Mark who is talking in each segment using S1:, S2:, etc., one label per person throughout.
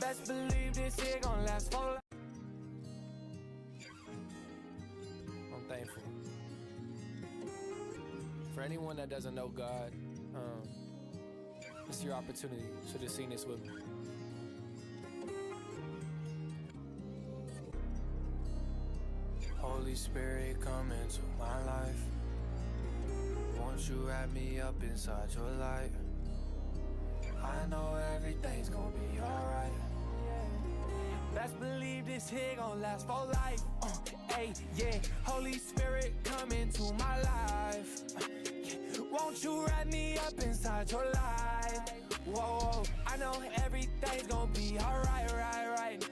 S1: Best believe this shit gon' last for life. I'm thankful for anyone that doesn't know God. It's your opportunity. Should have seen this with me. Holy Spirit, come into my life. Won't you wrap me up inside your light? I know everything's gonna be alright. Best believe this here gon' last for life. Hey, yeah. Holy Spirit, come into my life. Won't you wrap me up inside your life? Whoa, I know everything's gonna be alright, right.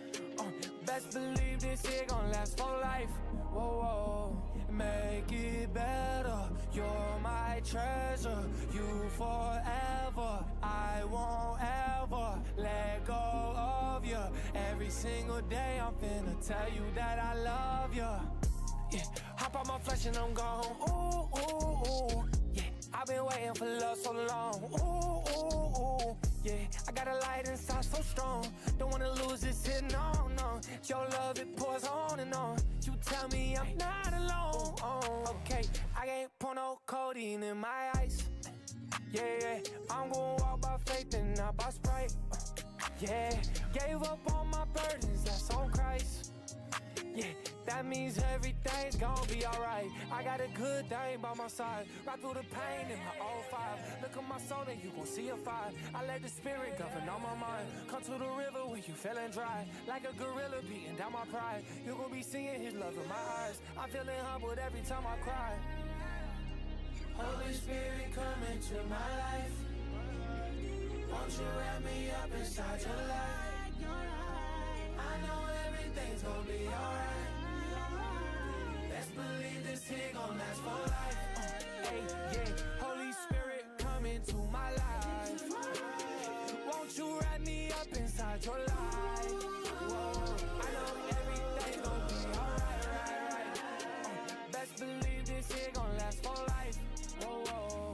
S1: Best believe this here gon' last for life. Whoa, make it better. You're my treasure, you forever. I won't ever let go of you. Every single day I'm finna tell you that I love you. Yeah, hop on my flesh and I'm gone. Ooh, ooh, ooh. Yeah, I've been waiting for love so long. Ooh, ooh, ooh. Yeah, I got a light inside so strong. Don't wanna lose this hit, no. Your love, it pours on and on. You tell me I'm not alone. Okay, I can't pour no codeine in my eyes. Yeah, I'm gonna walk by faith and not by Sprite. Yeah, gave up on my burdens, that's on Christ. Yeah, that means everything's gonna be alright. I got a good thing by my side. Right through the pain in my 05. Look at my soul and you gon' see a fire. I let the spirit govern on my mind. Come to the river when you feeling dry. Like a gorilla beating down my pride. You gon' be seeing his love in my eyes. I'm feeling humbled every time I cry. Holy Spirit, come into my life. Won't you wrap me up inside your light? I know everything's gonna be alright. Best believe this here gon' last for life. Hey, yeah. Holy Spirit, come into my life. Won't you wrap me up inside your life? Whoa, I know everything's gonna be alright, right. Best believe this here gon' last for life. Whoa,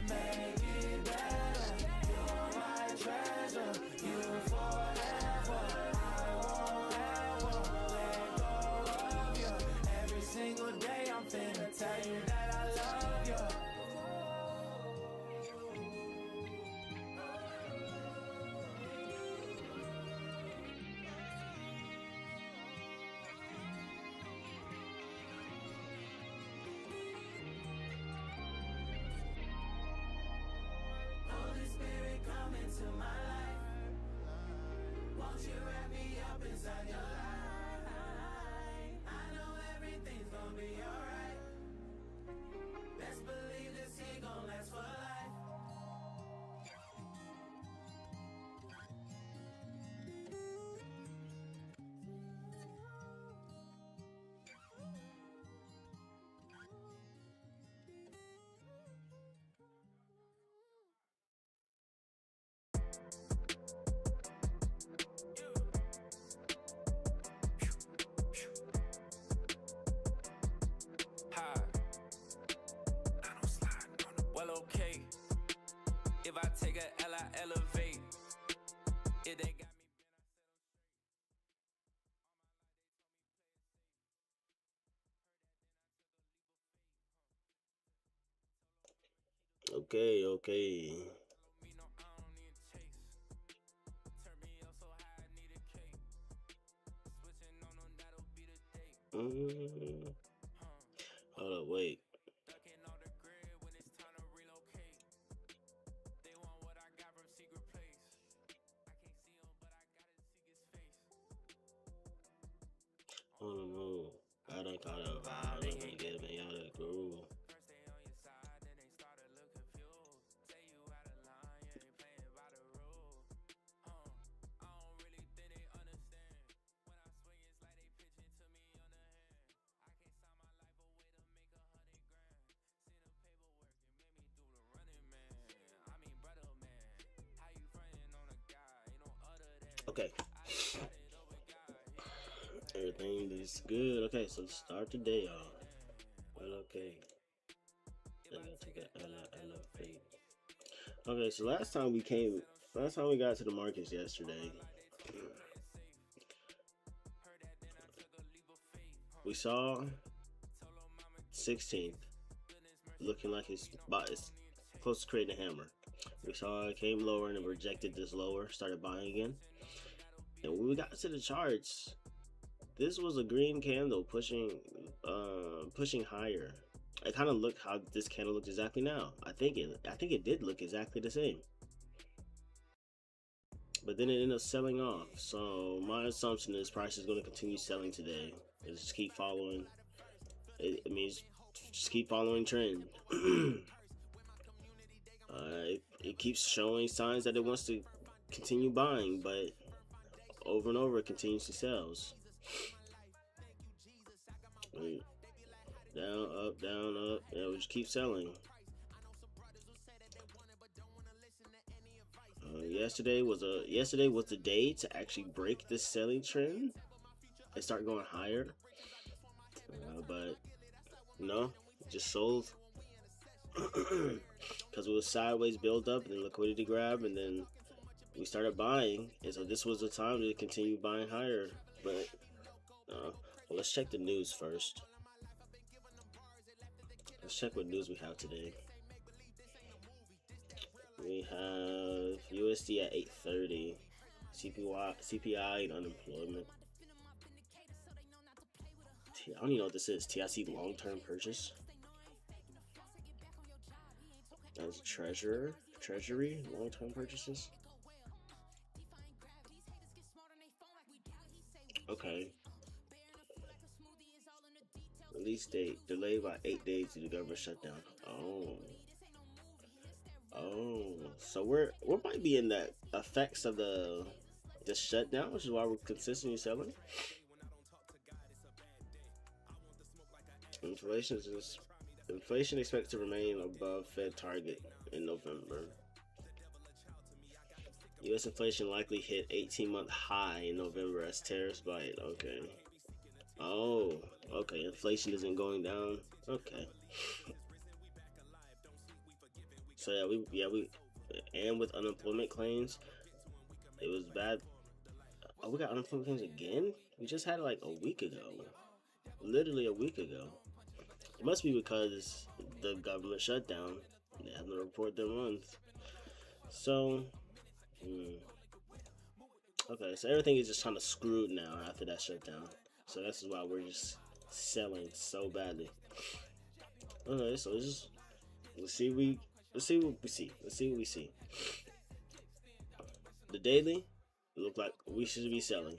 S1: make it better. You're my treasure, you forever. I won't ever let go of you. Every single day I'm finna tell you that I love you. Holy Spirit, come into my life. Won't you wrap me up inside your light? I know everything's gonna be alright. Best believe this here gon' last for life. Hi. Well, okay. If I take a L, I elevate. If they got me.
S2: Okay. Hold up, wait. I don't know. I done caught a vibe and get me out of the groove. Okay. Everything is good. Okay, so start the day off. Well, okay. Then I take a elevate. Okay, so last time we got to the markets yesterday. We saw 16th looking like his spot is close to creating a hammer. We saw it came lower and it rejected this lower, started buying again. And when we got to the charts, this was a green candle pushing higher. It kind of looked how this candle looked exactly now. I think it did look exactly the same. But then it ended up selling off. So my assumption is price is going to continue selling today. Just keep following. It means just keep following trend. It keeps showing signs that it wants to continue buying, but over and over it continuously sells. Down, up, down, up. Yeah, we just keep selling. Yesterday was the day to actually break this selling trend and start going higher. But no, just sold because it was sideways build up and then liquidity grab, and then we started buying, and so this was the time to continue buying higher. But well, let's check the news first. Let's check what news we have today. We have USD at 830, CPI and unemployment. I don't even know what this is. TIC long-term purchase. That's treasury long-term purchases. Okay. Release date delayed by 8 days due to government shutdown. Oh, so we might be in the effects of the shutdown, which is why we're consistently selling. Inflation expected to remain above Fed target in November. U.S. inflation likely hit 18-month high in November as tariffs bite. Okay. Oh, okay. Inflation isn't going down. Okay. So we and with unemployment claims, it was bad. Oh, we got unemployment claims again? We just had it like a week ago. Literally a week ago. It must be because the government shutdown. They have to report their month. So, okay, so everything is just kind of screwed now after that shutdown. So this is why we're just selling so badly. Okay, so let's see what we see. The daily, look like we should be selling.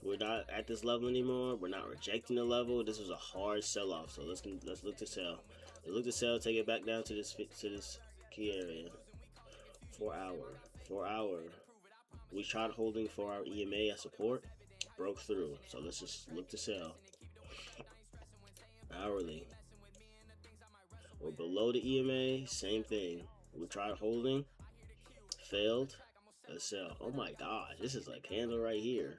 S2: We're not at this level anymore. We're not rejecting the level. This was a hard sell-off. So let's look to sell. Let's look to sell. Take it back down to this key area. 4 hour. We tried holding 4 hour EMA as support. Broke through. So let's just look to sell. Hourly. We're below the EMA. Same thing. We tried holding. Failed. Let's sell. Oh my gosh. This is a candle right here.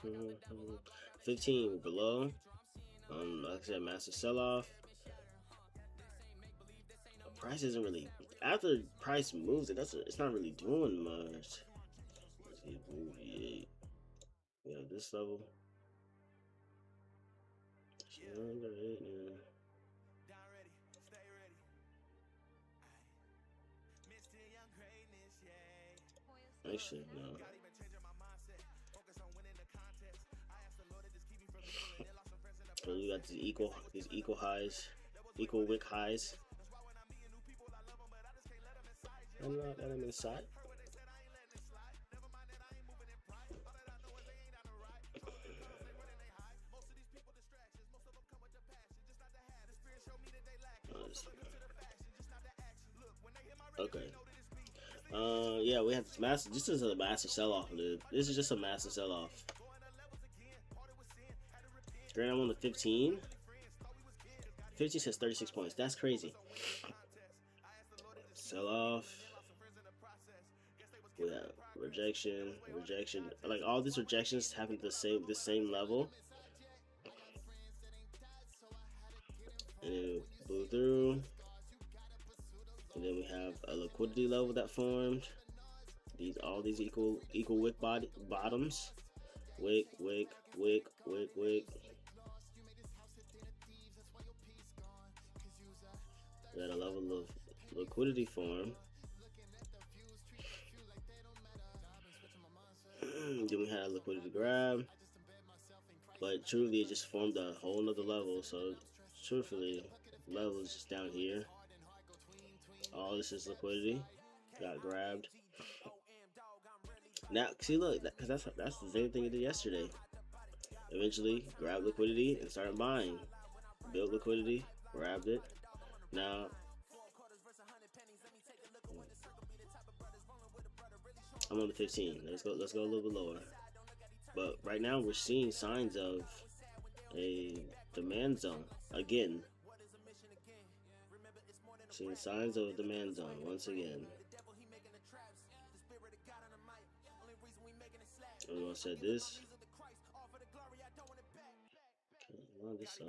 S2: Mm-hmm. 15 below. Like I said, massive sell-off. Price isn't really, after price moves, it's not really doing much. Let's see, 48. Yeah, this level. Actually, no. So we got these equal highs, equal wick highs. I'm not letting them inside. Okay. Yeah, we have this massive. This is a massive sell-off, dude. This is just a massive sell-off. Granted, I'm on the 15. 15 says 36 points. That's crazy. Sell-off. Yeah, rejection. Like all these rejections happen at the same level. liquidity level that formed. All these equal wick bottoms. Wick, wick, wick, wick, wick. Got a level of liquidity form. Then we had a liquidity grab, but truly it just formed a whole nother level. So truthfully, level is just down here. All this is liquidity. Got grabbed. Now see, look, because that's the same thing I did yesterday. Eventually, grabbed liquidity and started buying. Built liquidity, grabbed it. Now, I'm on the 15. Let's go a little bit lower. But right now we're seeing signs of a demand zone again. Seeing signs of a demand zone once again. I'm gonna set this. Line this up.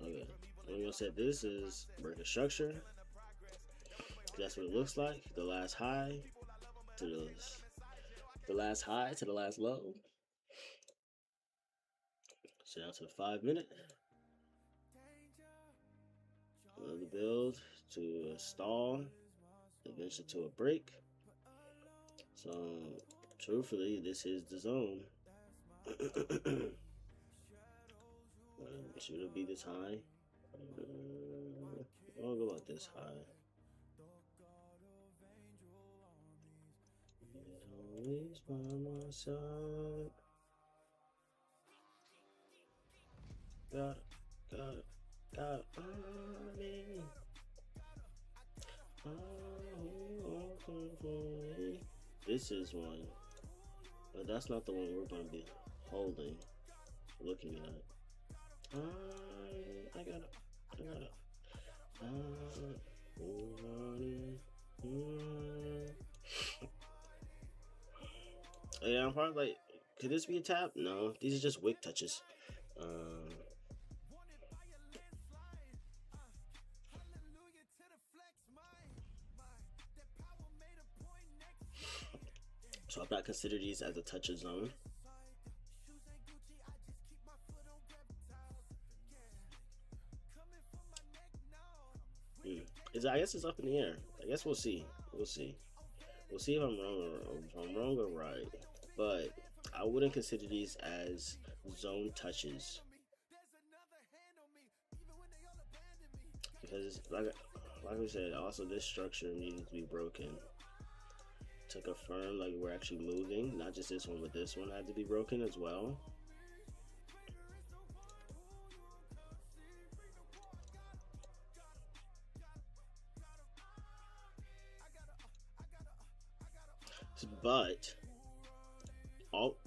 S2: Okay. I'm gonna set this as break of structure. That's what it looks like. The last high to the last high to the last low. So down to the 5 minute. Another build to a stall, eventually to a break. So truthfully, this is the zone. Should it be this high? I'll go about this high. Always by my side. Got me. This is one, but that's not the one we're going to be holding, looking at. I got it. Yeah, I'm probably like, could this be a tap? No, these are just wick touches. So I've not considered these as a touch zone. I guess it's up in the air. I guess we'll see. We'll see if I'm wrong or right. But I wouldn't consider these as zone touches, because like we said, also this structure needed to be broken to confirm like we're actually moving. Not just this one, but this one had to be broken as well. But all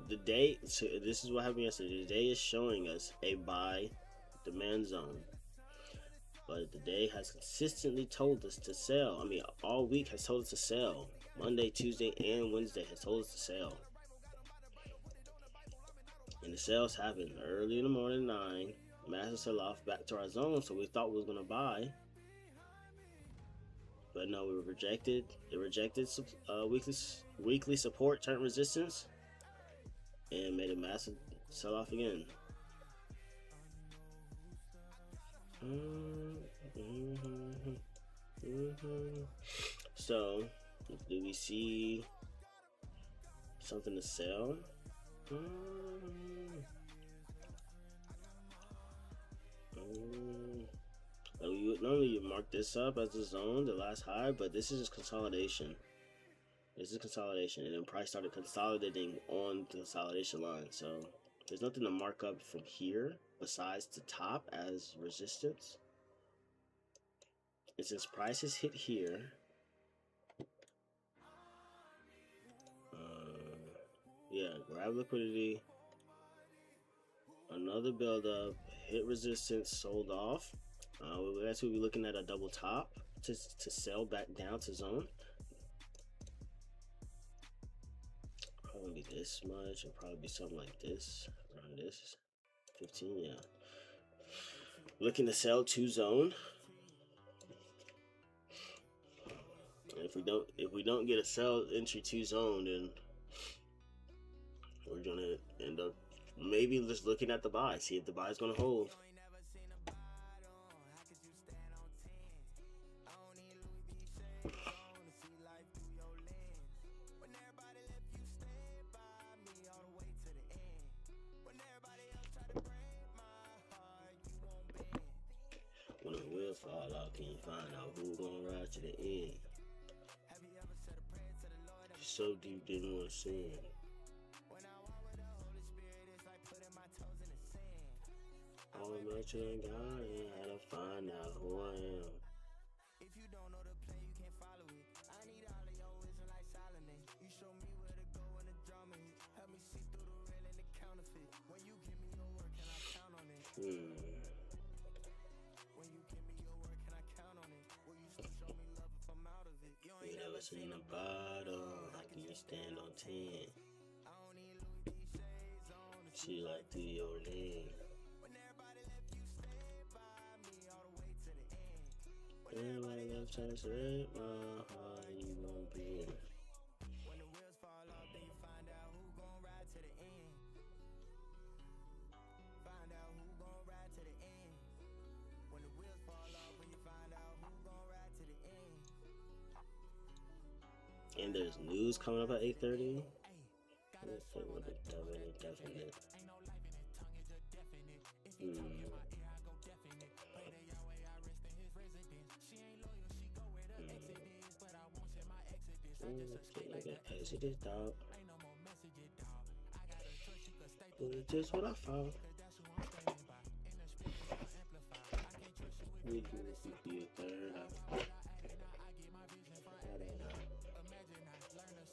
S2: the day, so this is what happened yesterday. The day is showing us a buy demand zone, but the day has consistently told us to sell. I mean, all week has told us to sell. Monday, Tuesday, and Wednesday has told us to sell, and the sales happened early in the morning, 9. Massive sell-off back to our zone, so we thought we was gonna buy. But no, we were rejected. It rejected weekly support, turned resistance, and made a massive sell-off again. So, do we see something to sell? Normally you mark this up as the zone, the last high, but this is just consolidation. This is consolidation, and then price started consolidating on the consolidation line. So there's nothing to mark up from here besides the top as resistance. And since price is hit here, yeah, grab liquidity, another build up, hit resistance, sold off. That's we'll be looking at a double top to sell back down to zone. Probably this much, or probably be something like this, around this 15. Yeah, looking to sell to zone. If we don't get a sell entry 2 zone, then we're gonna end up maybe just looking at the buy, see if the buy is gonna hold. When the wheels fall out, can you find out who gonna ride to the end? You're so deep, didn't want to sin. All that you ain't got it, I had to find out who I am.
S1: If you don't know the play, you can't follow it. I need all of your wisdom like Solomon. You show me where to go when the drama hit. Help me see through the real and the counterfeit. When you give me your word, can I count on it? When you give me your word, can I count on it? Will you still show me love if I'm out of it? You ain't
S2: never seen a bottle. How can you stand on 10?
S1: I don't need Louis V shades on.
S2: She like through your leg.
S1: When everybody left, you stayed by me all the way to the end.
S2: Everybody left trying to break my heart, you won't be.
S1: When the wheels fall off, then you find out who gon' ride to the end. Find out who gon' ride to the end. When the wheels fall off, when you find out who gon' ride to the end.
S2: And there's news coming up at 8:30. Let's say what the definite.
S1: Ain't no life in his tongue, it's a definite. If he talk in my ear, I go definite. Play the Yahweh, I rest in his residence. She ain't loyal, she go where the exit is. But I won't send my exodus. I just escape like the
S2: exodus, dog.
S1: Ain't no more messages, dog. I got a trust, you could stay
S2: Well,
S1: through the
S2: just what I found.
S1: cause that's who I'm standing by. In the speakers, I amplify. I can't trust you if you gotta see
S2: be a third.
S1: I get my vision from Adonai. Imagine I learn a sermon,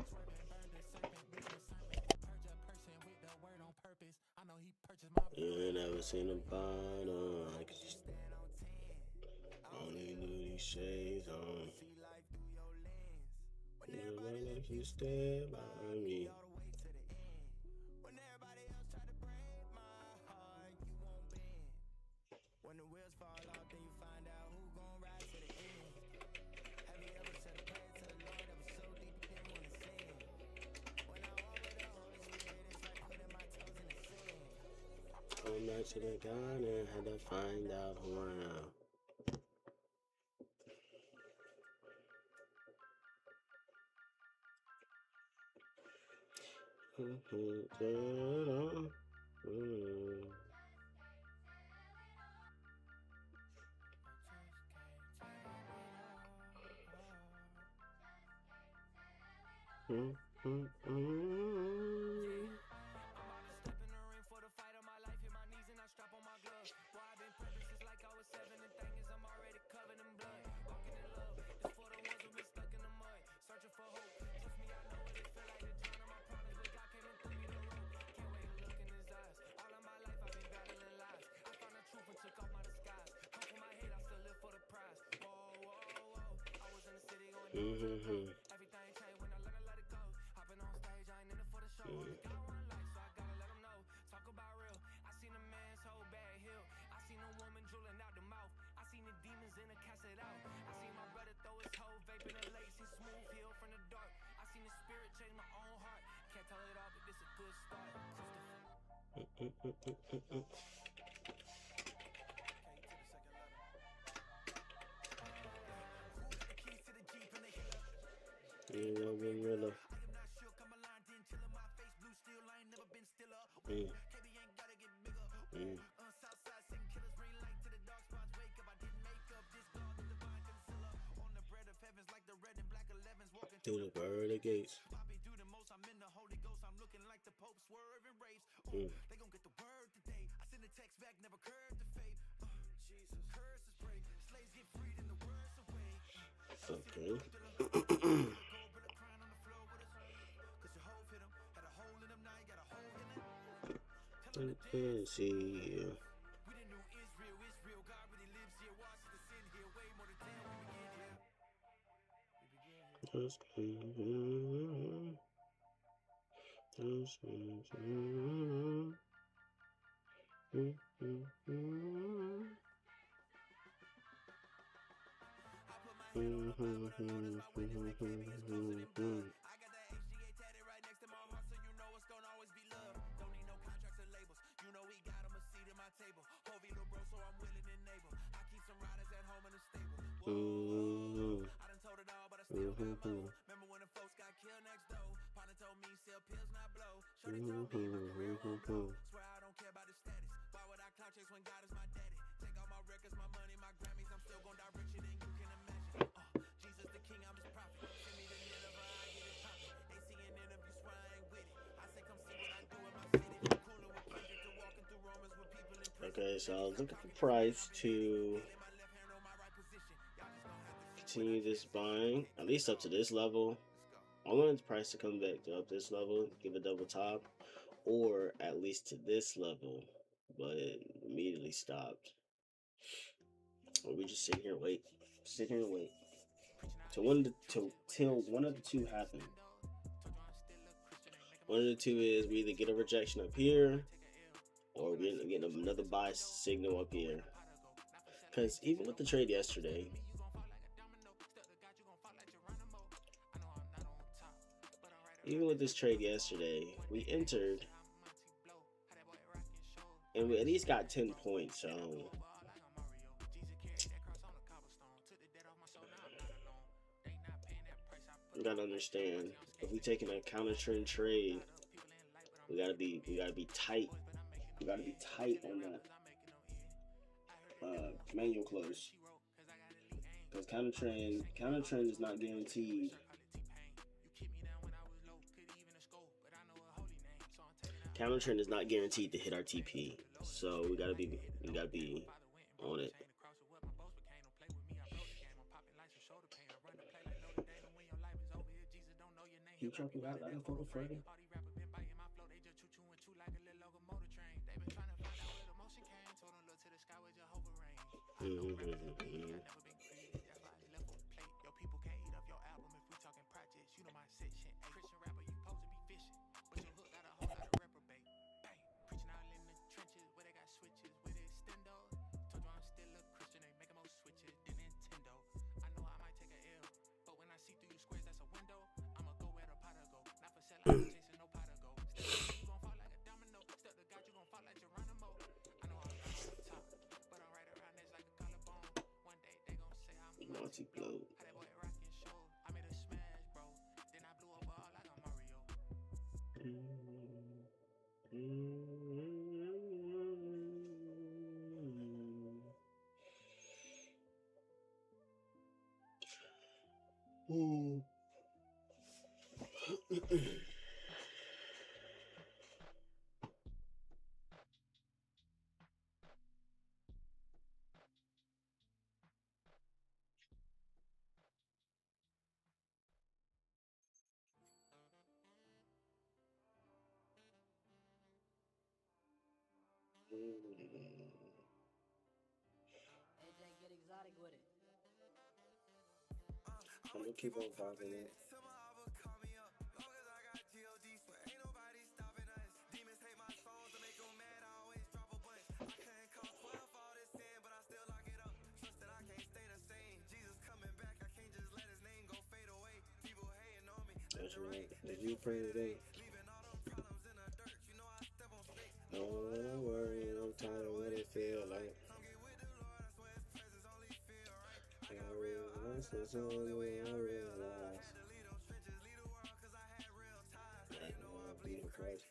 S1: swerving, burn the serpent, big discernment. Purge a person with the word on purpose. I know he purchased my
S2: You ain't never seen a bottle. I can just
S1: stand on 10.
S2: only Louis shades on.
S1: See life through your lens. When
S2: You
S1: everybody
S2: know
S1: left,
S2: you stay by me.
S1: all the way to the end. When everybody else try to break my heart, you won't bend. When the wheels fall off, then you find out who gon' ride to the end. Have you ever said a prayer to the Lord that was so deep you didn't wanna sin? When I walk with the Holy Spirit, it's like putting my toes in the sand.
S2: Come back to the garden, had to find out who I am.
S1: Step in the ring for the fight of my life, hit my knees and I strap on my gloves. Boy, I've been prepping since like I was 7. The thing is, I'm already covered in blood. Walking in love, this for the ones who been stuck in the mud. Searching for hope. Trust me, I know what it feel like to drown in my problems, but God came and threw me the rope. Can't wait to look in his eyes. All of my life, I've been battling lies. I found the truth and took off my disguise. Come from my head, I still live for the prize. Whoa, whoa, whoa. I was in the city going everything changed when I learned to let it go. Hopping on stage, I ain't in it for the show. Only got one life, so I gotta let 'em know. Talk about real. I seen a man's whole bad hill. I seen a woman drooling out the mouth. I seen the demons in her cast it out. I seen my brother throw his whole vape in the lake. Seen smooth heal from the dark. I seen the spirit change my own heart. Can't tell it all, but this a good start.
S2: You know, Gorilla. Through the pearly gates.
S1: I'm in the Holy Ghost, I'm looking like the Pope swerving race. They gon' get the word today. I send a text back, never curved the fate. Jesus, curses break, slaves get freed and the words away.
S2: Okay. Let's see.
S1: We the new Israel, Israel, God really lives here. Watch the sin here, way more than 10 we begin here. I put my hand on the
S2: Okay, so I was looking for price to continue this buying, at least up to this level. I wanted the price to come back to up this level, give a double top, or at least to this level, but it immediately stopped. Or we just sit here and wait, sit here and wait till one of the two happen. One of the two is we either get a rejection up here, or we end up getting another buy signal up here. Because even with the trade yesterday, we entered and we at least got 10 points. So you gotta understand, if we taking a counter trend trade, we gotta be tight. We gotta be tight on that manual close, because counter trend is not guaranteed. Counter trend is not guaranteed to hit our TP, so we gotta be on it. You talking about that photo Friday? Multi-blow. I'm gonna keep on popping it. That's right. Did you pray today? Don't worry, I'm tired of what it feel like. I realize there's only way I realize. Like, I'll be the Christ.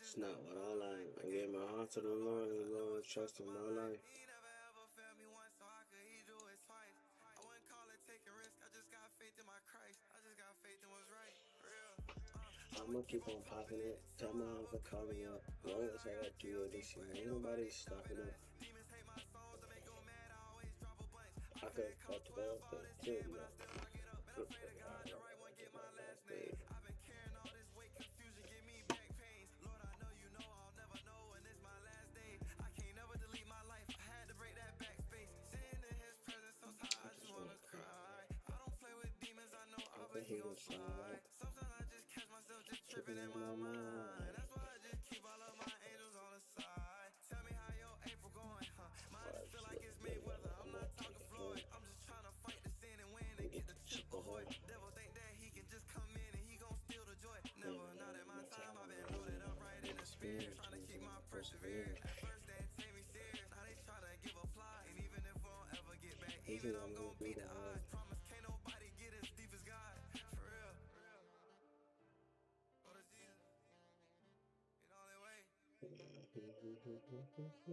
S2: It's not what I like. I gave my heart to the Lord, and the Lord trusted my life. I'm gonna keep on popping it. Tell my mom to call me up. Long as I got this year, ain't nobody stopping it. I could cut the ball, but didn't know. He was tripping
S1: creeping in my mind. That's why I just keep all of my angels on the side. Tell me how your April going, huh? Mine just feel like it's Mayweather. I'm not talking Floyd. I'm just trying to fight the sin and win and get the chip ahoy. Devil think that he can just come in and he gon' steal the joy. Never, not in my time. I've been loaded up right in the spirit, trying to keep my perseverance. At first they didn't take me serious, now they try to give applause. And even if I don't ever get back, even I'm gon' beat the odds. Promise can't nobody get as deep as God. For real. Go to Jesus. He the only way. For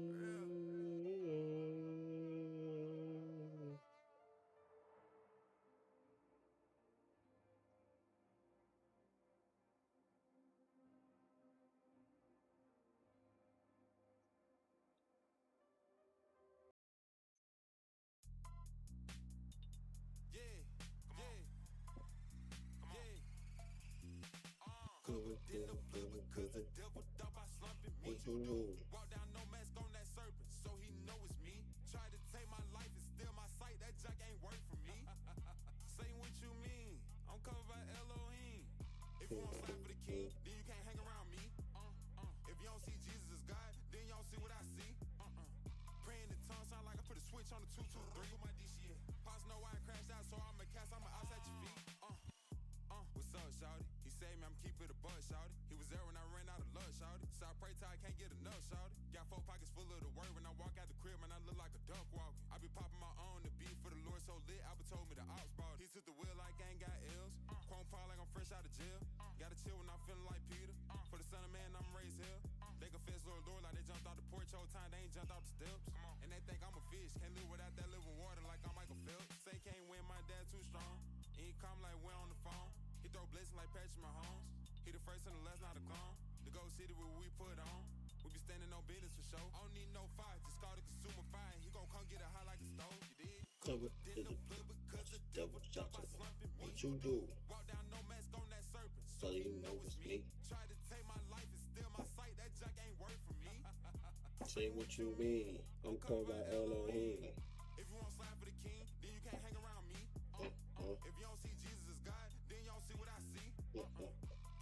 S1: real. Covered in the blood because the devil thought by slumping me. What you do? Walk down no mask on that serpent, so he know it's me. Tried to take my life and steal my sight, that junk ain't work for me. Say what you mean, I'm covered by Elohim. If you want slap for the king, then you can't hang around me. If you don't see Jesus as God, then you don't see what I see. Praying in tongues sound like I put a switch on the 223 with my DCA. Pops know why I crashed out, so I'm a cast, I'm outside your feet. What's up, shawty? He saved me, I'm keeping it a buzz, shawty. He was there when I ran out of luck, shawty. So I pray till I can't get enough, shawty. Got 4 pockets full of the word. When I walk out the crib, man, I look like a duck walking. I be popping my own, the beat for the Lord so lit. Albert told me the ops bought it. He took the wheel like I ain't got L's. Chrome fall like I'm fresh out of jail. Gotta chill when I'm feeling like Peter. For the son of man, I'm raised here. They confess Lord like they jumped out the porch whole time, they ain't jumped out the steps. And they think I'm a fish, can't live without that living water like I'm Michael Phelps. Say can't win, my dad too strong. He ain't come like we're on the phone. He throw blessings like Patrick Mahomes. He the first and the last, not a clone. The Gold City where we put on. We be standing on business for sure. I don't need no fire, just call the consumer fire. He gon' come get it hot like a stove. You did?
S2: Covered in the blood because the devil thought by slumping me. What you do?
S1: Walk down no mask on that serpent,
S2: so you know it's me.
S1: Tried to take my life and steal my sight, that junk ain't work for me.
S2: Say what you mean, I'm covered by Elohim.
S1: If you want slap for the king, then you can't hang around me. If you don't see Jesus as God, then you don't see what I see.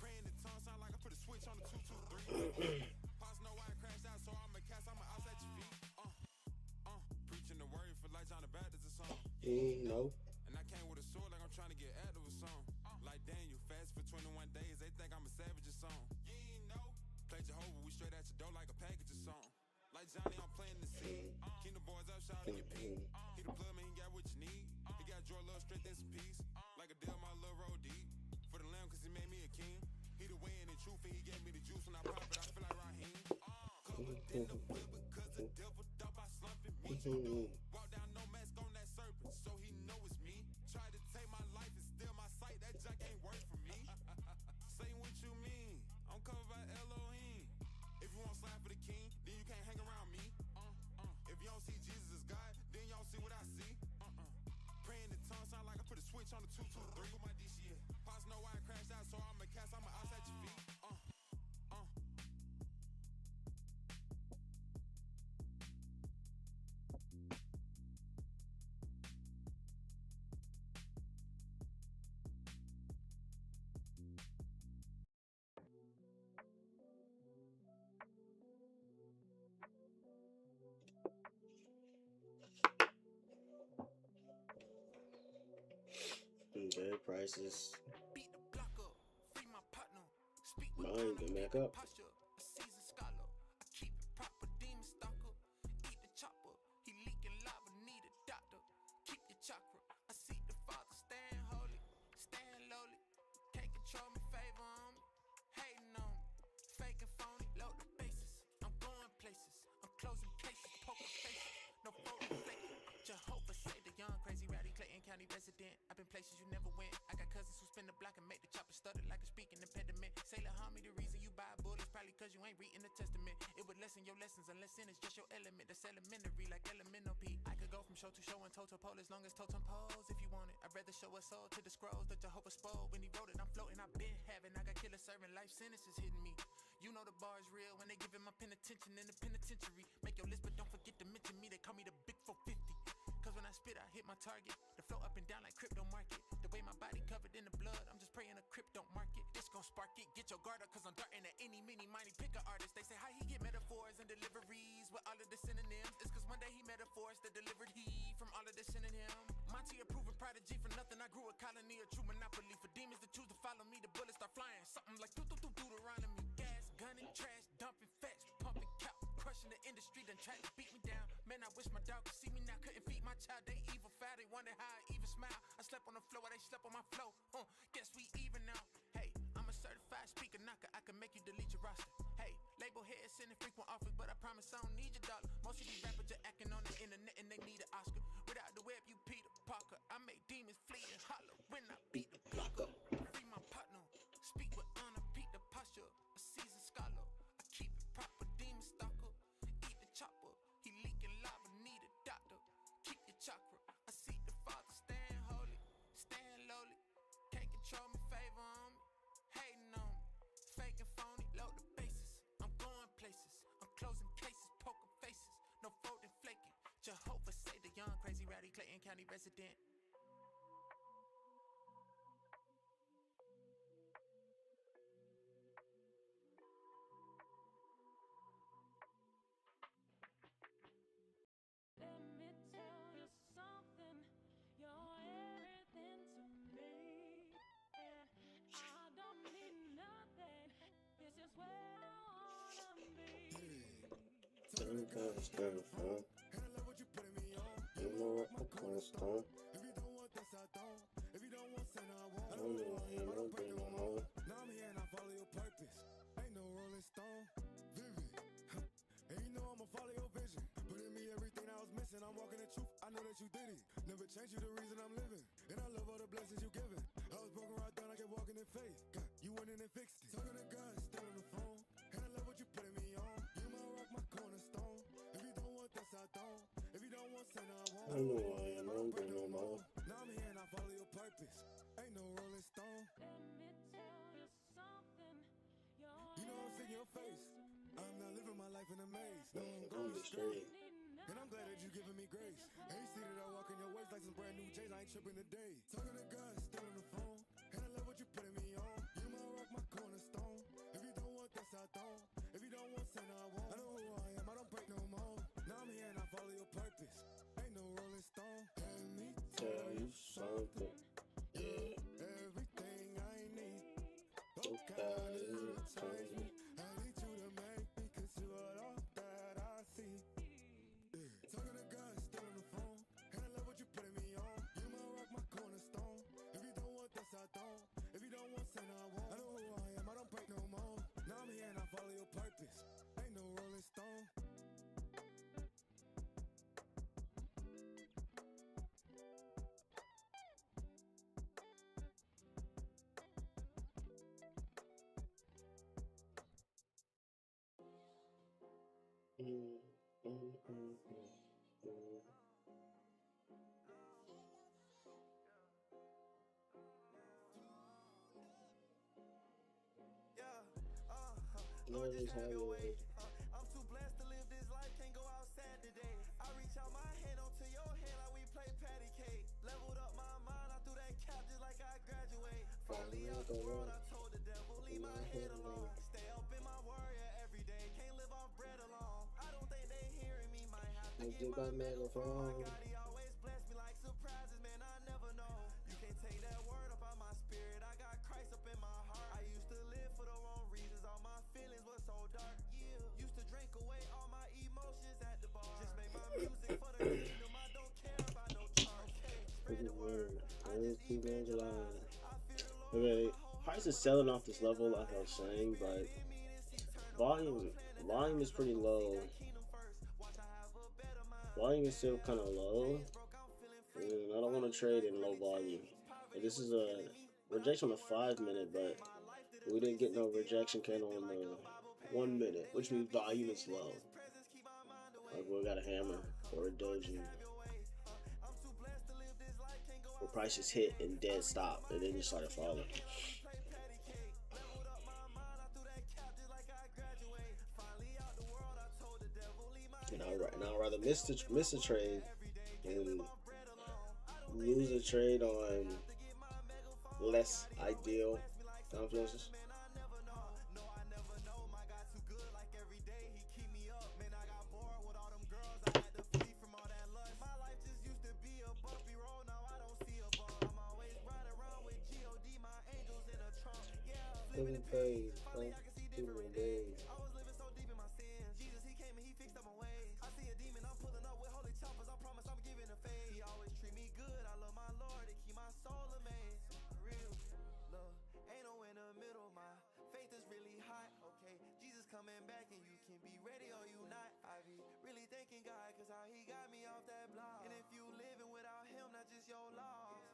S1: Praying in tongues sound like I put a switch on the 223. Pops know why I crashed out, so I'm a cast, I'm outside your feet. Preaching the word for like John the Baptist or something.
S2: No.
S1: And I came with a sword like I'm trying to get active or something. Like Daniel, fast for 21 days, they think I'm a savage or something. You ain't know. Play Jehovah, we straight at your door like a package or something. Like Johnny, I'm playing the scene. Kingdom boys up, shouting your pink. He the plug, man, he got what you need. He got joy, love, strength, and some peace. Like a deal, my little road deep. For the lamb, cause he made me a king. He the way in the truth, and he gave me the juice. When I pop it, I feel like Raheem. Covered in the blood because the devil thought by slumping me. Walk down no mask on that serpent, so he know it's me. Tried to take my life and steal my sight, that junk ain't work for me. Say what you mean, I'm covered by Elohim. If you want slap for the king, then you can't hang around me. If you don't see Jesus as God, then you don't see what I see. Praying in tongues sound like I put a switch on the 223 with my DCA. Pops know why I crashed out, so I'm a cast, I'm outside your feet.
S2: Okay, prices.
S1: Beat the block up, free my partner. Speak with
S2: Mine, get back up.
S1: posture. A seasoned scholar. I keep it proper, demon stalker. Eat the chopper. He leaking lava, need a doctor. Keep your chakra. I see the Father stand holy, stand lowly. Can't control me, favor on me. Hating on me, fake and phony. Load the bases. I'm going places. I'm closing cases, poker faces. No photo flaking. Jehovah say the young, crazy, rowdy Clayton County resident. I've been places you never went. I got cousins who spin the block and make the chopper stutter like a speaking impediment. Say, la homie, the reason you buy bullets probably cause you ain't reading the testament. It would lessen your lessons unless sin is just your element. That's elementary like elemental P. I could go from show to show and toe to pole as long as totem pose if you want it. I'd rather show a soul to the scrolls that Jehovah spoke. When he wrote it, I'm floating, I've been having. I got killer serving, life sentences hitting me. You know the bar is real when they giving my penitentiary in the penitentiary. Make your list, but don't forget to mention me. They call me the Big 450. Cause when I spit, I hit my my target. The flow up and down like crypto market. The way my body covered in the blood, I'm just praying a crypto market. This gon' spark it, get your guard up, cause I'm darting at any, mini, mighty pick a artist. They say how he get metaphors and deliveries with all of the synonyms. It's cause one day he metaphors that delivered he from all of the synonym. Monty a proven prodigy, for nothing I grew a colony, a true monopoly. For demons to choose to follow me, the bullets start flying. Something like Deuteronomy. Gas, gunning, trash, dumping, fetch, pumping, cow, crushing the industry, then tried to beat me down. Man, I wish my dog could see me now, couldn't feed my child. They evil foul, they wonder how I even smile. I slept on the floor while they slept on my flow. Guess we even now. Hey, I'm a certified speaker knocker, I can make you delete your roster. Hey, label heads sending frequent offers, but I promise I don't need your dollar. Most of these rappers are acting on the internet and they need an Oscar. Without the web, you Peter Parker. I make demons flee and holler when I beat the blocker. Free my partner, speak with honor, beat the posture. A seasoned scholar, I keep it proper, demon stalker. Eat the chopper, he leaking lava, need a doctor. Keep your chakra, I see the Father, stand holy, stand lowly. Can't control me, favor on me, hating on me. Fake and phony, load the bases. I'm going places, I'm closing cases, poker faces. No folding, flaking. Jehovah say the young, crazy, rowdy Clayton County resident.
S3: Let me tell you something, you're everything to me. And I don't need nothing, this is where I wanna be.
S2: Turn the guns down, huh?
S4: And I love what you putting me on.
S2: You know what my cornerstone.
S4: If you don't want this, I don't. If you don't want sin, I won't.
S2: I don't know why I don't bring no more.
S4: Now I'm here and I follow your purpose. Ain't no Rolling Stone, vivid. And you know I'ma follow your vision. Put in me everything I was missing. I'm walking the truth. I know that you did it. Never change you the reason I'm living. And I love all the blessings you given. I was broken right down. I kept walking in faith. God, you went in and fixed it. Talking to God, still on the phone. And I love what you putting me on. You my rock, my cornerstone. If you don't want this, I don't. If you don't want sin, I won't.
S2: I don't know why I don't bring no more.
S4: Now I'm here and I follow your purpose. Ain't no Rolling Stone.
S3: Let me tell you something, you're
S4: You know I'm seeing your face. I'm not living my life in a maze. No, I'm
S2: I'm
S4: going
S2: just
S4: straight.
S2: straight.
S4: And I'm glad that you giving me grace. And you see that I walk in your ways like some brand new J's. I ain't tripping today. Talking to God, still on the phone. And I love what you putting me on. You my rock, my cornerstone. If you don't want this, I don't. If you don't want sin, I won't. I know who I am, I don't break no more. Now I'm here and I follow your purpose. Ain't no Rolling Stone. Let me
S2: Tell you something. Yeah.
S4: everything I need.
S2: Oh God, it turns me.
S4: I need you to make me, cause you are all that I see. Talking to God, still on the phone. And I love what you putting me on. You my rock, my cornerstone. If you don't want this, I don't. If you don't want sin, I won't. I know who I am, I don't break no more. Now I'm here and I follow your purpose. Ain't no Rolling Stone.
S2: Lord is have your way.
S5: I'm too blessed to live this life, can't go outside today. I reach out my hand onto your hand like we play patty cake. Leveled up my mind, I threw that cap just like I graduate. Finally out the world, I told the devil, leave my head alone. Stay up in my warrior every day, can't live off bread alone. I don't think they hearing me, might have to get my megaphone. God, he always bless me like surprises, man, I never know. You can't take that word up out my spirit, I got Christ up in my heart. I used to live for the wrong reasons, all my feelings were so dark. Yeah, used to drink away all my emotions at the bar. Just make my music for the kingdom, I don't care about no charge. Okay, spread the word, I just evangelize.
S2: Okay, Price is selling off this level, like I was saying, but volume is pretty low. Volume is still kind of low, and I don't want to trade in low volume. And this is a rejection on the 5 minute, but we didn't get no rejection candle on the 1 minute, which means volume is low. Like we got a hammer or a doji. Where price just hit and dead stop, and then just started falling. And I'd rather miss the trade and lose a trade on less ideal influences. Living paid, doing days.
S5: Coming back and you can be ready or you not. I be really thanking God cause how he got me off that block. And if you living without him, that's just your loss.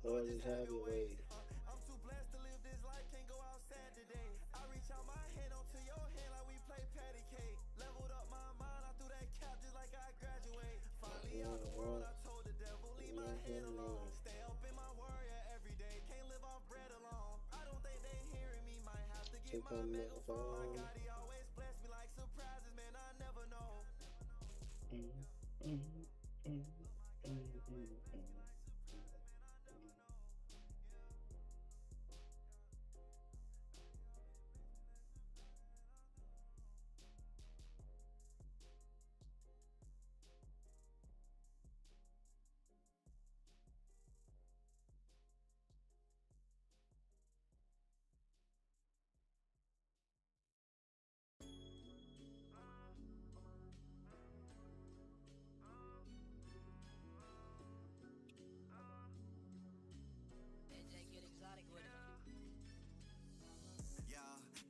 S2: Lord, just have your way.
S5: I'm too blessed to live this life, can't go outside today. I reach out my hand onto your hand like we play patty cake. Leveled up my mind, I threw that cap just like I graduate. Finally out the world, I told the devil, leave my head alone. Stay up in my warrior every day, can't live off bread alone. I don't think they hearing me, might have to get my megaphone. My God, he always bless me like surprises, man, I never know. Yeah,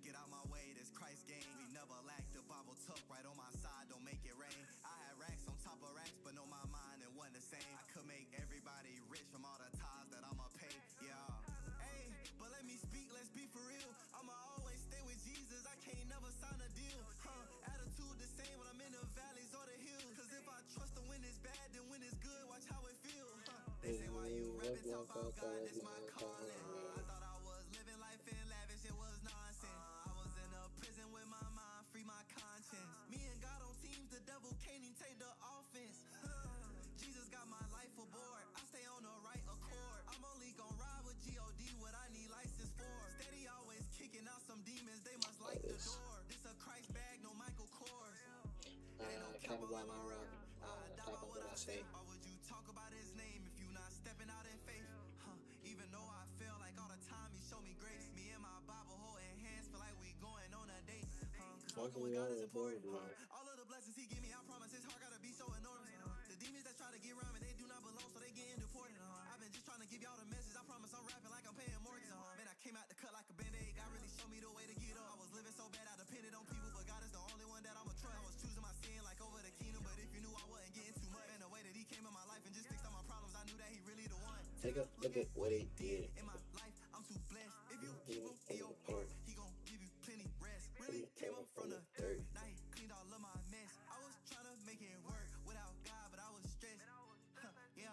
S5: get out my way, this Christ game. We never lack the Bible tuck right on my side, don't make it rain. I had racks on top of racks, but know my mind and wasn't the same. I could make everybody rich from all the ties that I'ma pay. Yeah. Hey, but let me speak, let's be for real. I'ma always stay with Jesus, I can't never sign a deal. Attitude the same when I'm in the valleys or the hills. Cause if I trust them when it's bad, then when it's good, watch how it feels. They say why you rapping, talk about God, that's my calling. I thought I was living life in lavish, it was nonsense. I was in a prison with my mind, free my conscience. Me and God on teams, the devil can't even take the offense. Jesus got my life aboard, I stay on the right accord. I'm only gon' ride with G.O.D. what I need license for. Steady always kicking out some demons, they must like the door. This a Christ bag, no Michael Kors.
S2: Talk about my rock. Talk about what I say.
S5: Why would you talk about his name if you not stepping out in faith? Even though I feel like all the time he showed me grace. Me and my Bible holding hands, feel like we going on a date. Cause walking with God is important. All of the blessings he give me, I promise his heart gotta be so enormous. The demons that try to get around me, they do not belong, so they getting deported. I've been just trying to give y'all the message, I promise I'm rapping like I'm paying mortgage. Man, I came out the cut like a band-aid, God really showed me the way to get up. I was living so bad, I depended on people, but God is the only one that I'ma trust. I was choosing my sin like over the kingdom, but if you knew I wasn't getting too much. And the way that he came in my life and just fixed all my problems, I knew that he really the one.
S2: Take a look at what he did.
S5: In my life, I'm too blessed. If you keep him in your heart, he gon' give you plenty rest. Really came up from the dirt, now he cleaned all of my mess. I was trying to make it work without God, but I was stressed. Yeah.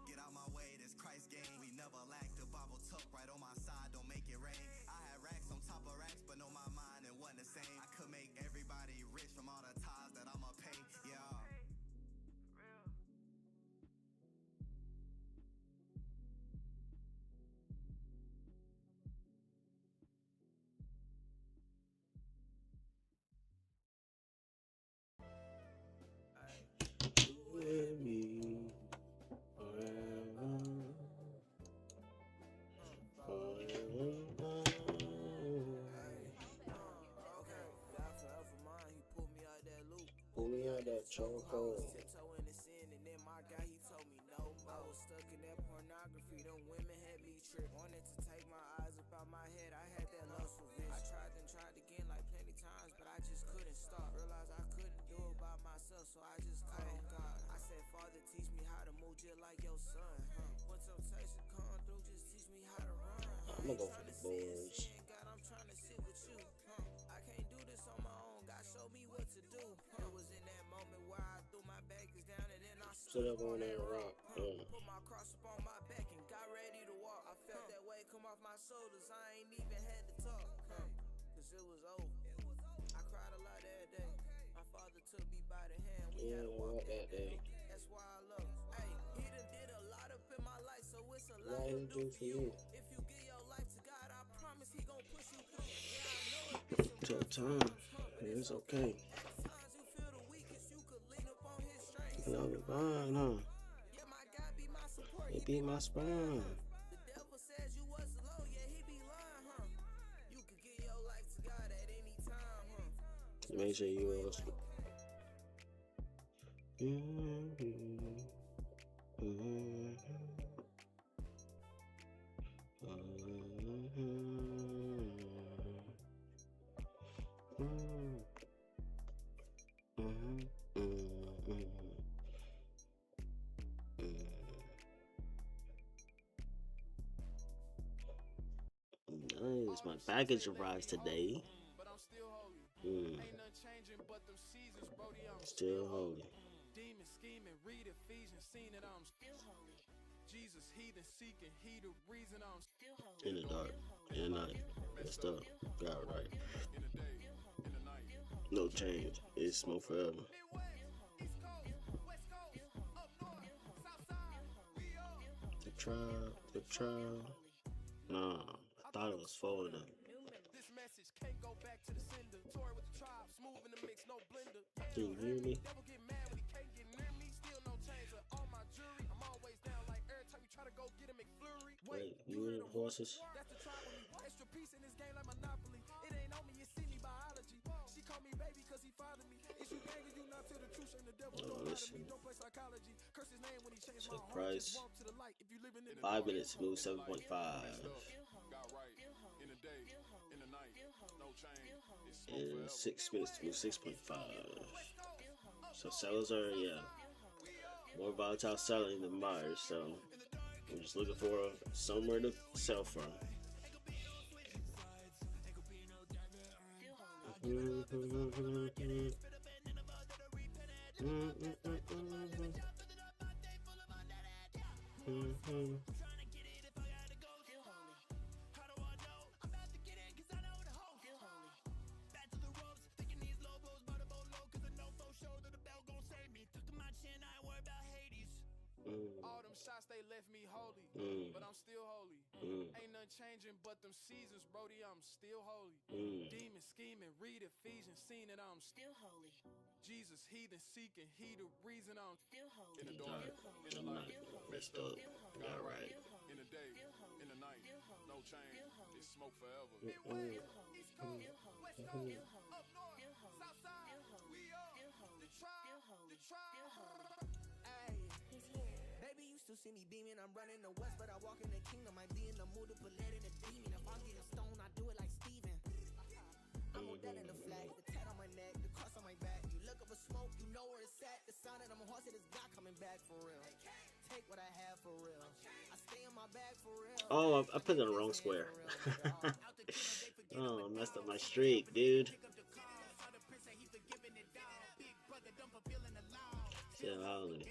S5: Get out my way, this Christ game. We never lack the Bible tuck right on my side, don't make it rain. I had racks on top of racks, but know my mind and wasn't the same. I could make everybody rich from all the ties that I'ma pay. Yeah.
S2: With me forever. Pull me out that chokehold.
S6: Tiptoeing the sin, and then my guy, he told me no. I was stuck in that pornography, them women had me tripped. Wanted to take my eyes up out my head, I had that lust for vision. I tried and tried again like plenty times, but I just couldn't stop. Realized I couldn't do it by myself, so I just called on God. I said, Father, teach me how to move just like your son. When temptation come through, just teach me how to run.
S2: I'm gonna go for the Bulls.
S6: God, I'm trying to sit with you. I can't do this on my own. God, show me what to do. It was in that moment where I threw my baggage down and then I
S2: Stood up on that rock.
S6: put my cross up on my back and got ready to walk. I felt that weight come off my shoulders. I ain't even had to talk. Cause it was over. I cried a lot that day. My father took me by the hand. We had to walk that day. That's why I love him. Hey, he
S2: gonna do for you?
S6: If you give your life to God, I promise he gon' push you through. Yeah, I know it be some
S2: Tough time. It's okay.
S6: times you feel the weakest, you could lean up on his strength.
S2: You know the vine, huh?
S6: Yeah, my God be my support.
S2: It beat my spine.
S6: The devil says you was alone, yeah, he be lying, huh? You could give your life to God at any time, huh?
S2: Make sure you also. Nice. My baggage arrives today.
S5: But I'm still holy.
S2: Mm.
S5: Ain't nothing changing but them seasons, Brody. I'm
S2: Still holy.
S5: demon scheming. Read Ephesians, seen it. I'm still holy. Jesus, heathen seeking. He the reason I'm still holy.
S2: In the dark, in the night, messed up. Got it right.
S5: In the day, in the night.
S2: No change. It's smoke forever.
S5: Midwest, East Coast, West Coast, up north, South Side. We all
S2: The trial. Nah, I thought it was folded up.
S5: this message can't go back to the sender. Toy with the tribe, smooth in the mix, no blender.
S2: Can you hear me?
S5: Devil get mad when he can't get near me. Still no change with all my jury. I'm always down like every time you try to go get a McFlurry.
S2: Wait, you hear the horses?
S5: That's the tribe with me. Extra piece in this game like Monopoly. It ain't on me, it's in me biology. She call me baby cause he fathered me. It's you gang, you not tell the truth, shame the devil.
S2: Oh,
S5: Don't lie to
S2: listen.
S5: me, don't play psychology. Curse his name when he changed
S2: Check
S5: my heart.
S2: price.
S5: Just walk to the light if you living in the
S2: 5 minutes to move 7.5.
S5: got right in the day, in the night, no change. It's
S2: And 6 minutes to move 6.5. So sellers are, more volatile selling than buyers. So I'm just looking for somewhere to sell from.
S5: all them shots they left me holy, but I'm still holy. Ain't nothing changing but them seasons, Brody. I'm still holy. Demon scheming, read Ephesians, seen it. I'm still holy. Jesus, heathen seeking, he the reason I'm still holy. In the dark, in the light,
S2: Messed up. Got right.
S5: in the day, in the night, no change. It's smoke forever.
S2: Mm.
S5: East Coast, West Coast, up north, South Side. We all the tribe.
S6: Baby, you still see me beaming. I'm running the west, but I walk in the kingdom. I be in the mood to put lead in the demon. If I'm getting stoned, I do it like Steven. I'm on that in the flag, the tat on my neck, the cross on my back. You look up a smoke, you know where it's at. The sound of them horses is God coming back for real. Take what I have for real. I stay in my bag for real.
S2: Oh, I put it in the wrong square. Oh, I messed up my streak, dude. Still holy.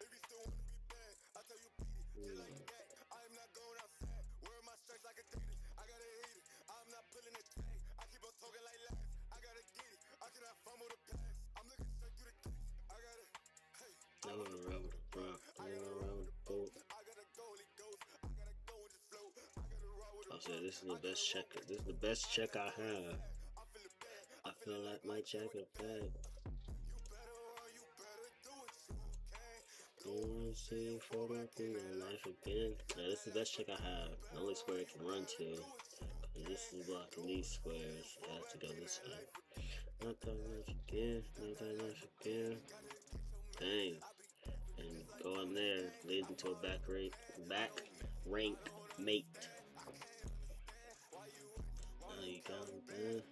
S4: If you still wanna be bad, I tell you beat it. Just like that, I am not going outside. Wearing my stripes like a Adidas. I gotta hit it. I'm not pulling the tag. I keep on talking like lies. I gotta get it. I cannot fumble the pass. I'm looking straight through the case. I gotta, hey.
S2: I wanna run with the rock. I wanna run with the boat.
S4: I gotta go, Holy Ghost. I gotta go with the flow. I gotta roll with the
S2: I said, this is the best check. This is the best check I have.
S4: I feel it bad.
S2: I feel like my check is bad.
S4: You better run, you better do it. You can.
S2: Don't wanna see you fall back in your life again. Yeah, this is the best check I have. The only square it can run to. And this is blocking these squares. I have to go this way. Not that life again. Not that life again. Dang. And going there leads into a back rank mate. Now you got him there.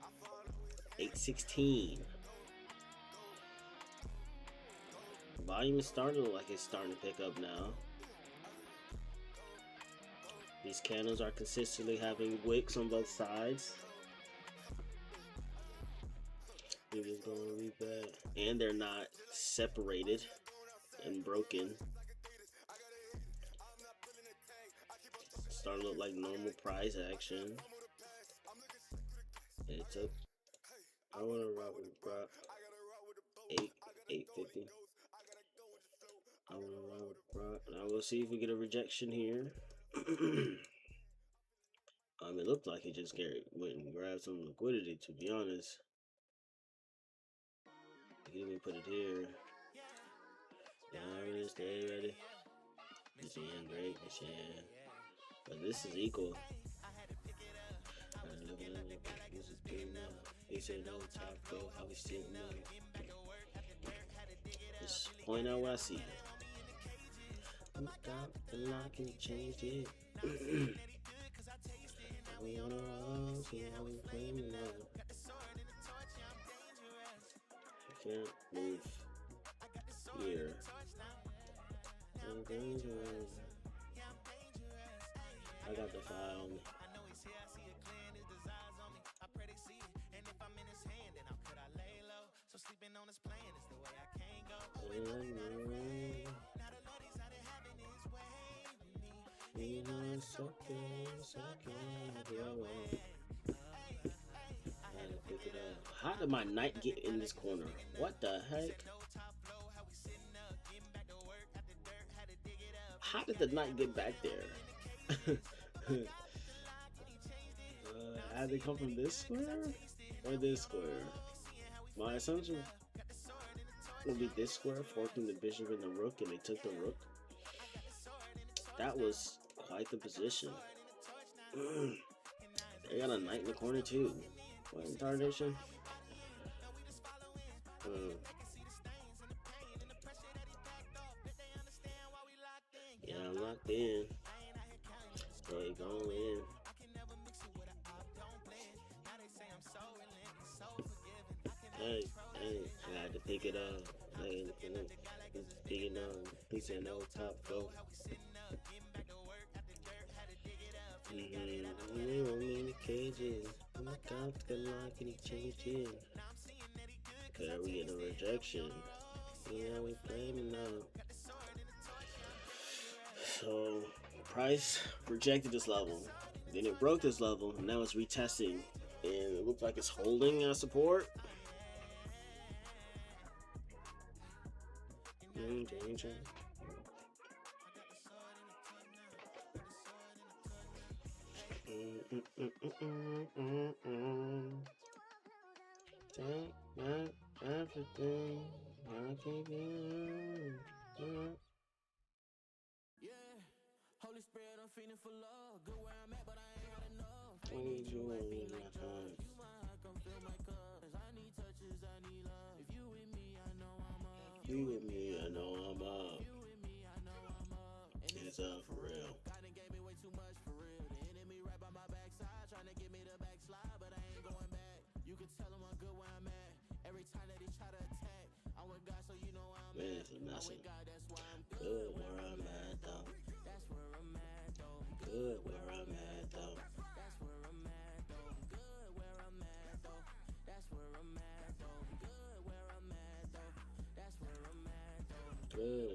S2: 816. Volume is starting to look like it's starting to pick up now. These candles are consistently having wicks on both sides. We think it's gonna be bad. And they're not separated and broken. Starting to look like normal prize action. It took. I want to rock with Brock. 850. I want to rock with Brock. Now we'll see if we get a rejection here. It looked like he just went and grabbed some liquidity, to be honest. He didn't even put it here. Yeah, stay ready. Machine, great machine. But this is equal. He said no top go, how we still know. Just point out what I see. Got the lock and change it. We on our own, see how we playing it out. I can't move here. I'm dangerous. I got the file on me. How did my knight get in this corner? What the heck? How did the knight get back there? Had they come from this square or this square? My assumption would be this square, forking the bishop and the rook, and they took the rook. That was quite the position. They got a knight in the corner too. What in tarnation? Yeah, I'm locked in. So he going in. Hey, I had to pick it up. Pick it up. He said no top go. Many cages. Oh my God, the lock and he changed it. Okay, we get a rejection. Yeah, we blaming now. So, Price rejected this level. Then it broke this level. And now it's retesting. And it looks like it's holding as support. Danger. Take back everything I gave you.
S6: Yeah, Holy Spirit, I'm feeling for love. Good where I'm at, but I ain't got enough.
S2: I need you in my heart.
S6: You my heart, come fill my cup. 'Cause I need touches, I need love. If you with me, I know I'm up.
S2: You with me, I know I'm up.
S6: You with me, I know I'm up. And
S2: It's up for real.
S6: God done gave me way too much for real. The enemy right by my backside, trying to get me to backslide, but I ain't going back. You can tell him I'm good where I'm at. Every time that he try to attack, I'm with God, so you know I'm
S2: Man,
S6: at.
S2: it's a
S6: I'm
S2: message.
S6: with God, that's why I'm
S2: Good where I'm at though.
S6: That's where I'm at, though.
S2: Good where I'm at though.
S6: That's where I'm at, though. Good where I'm at, though. That's where I'm at, though. Good where I'm at, though. That's where I'm at, though.
S2: Good.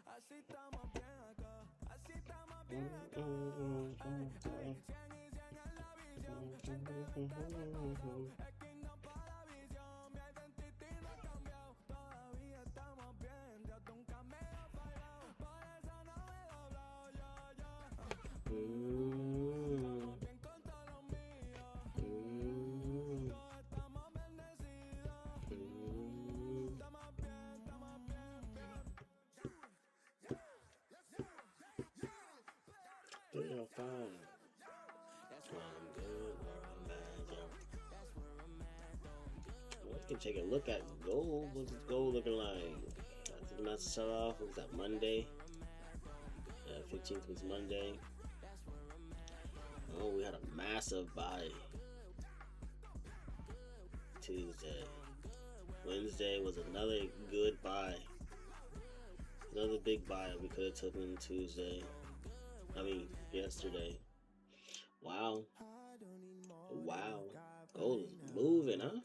S5: Así estamos bien acá, así estamos bien acá. Ay, 100 y 100 en la visión. Es que no para la visión, mi identity no ha cambiado. Todavía estamos bien, Dios nunca me ha fallado. Por eso no me he doblado, yo. Estamos bien con todos los míos. Todos estamos bendecidos. Estamos bien, estamos bien, bien.
S2: 305. I'm good where I'm at, yo. Well, we can take a look at gold. What's gold looking like? I think not to start off. Was that Monday? 50 15th was Monday. Oh, we had a massive bye. Tuesday. Wednesday was another good bye. Another big bye we could have taken Tuesday. Yesterday. Wow. Wow. Gold is moving, huh?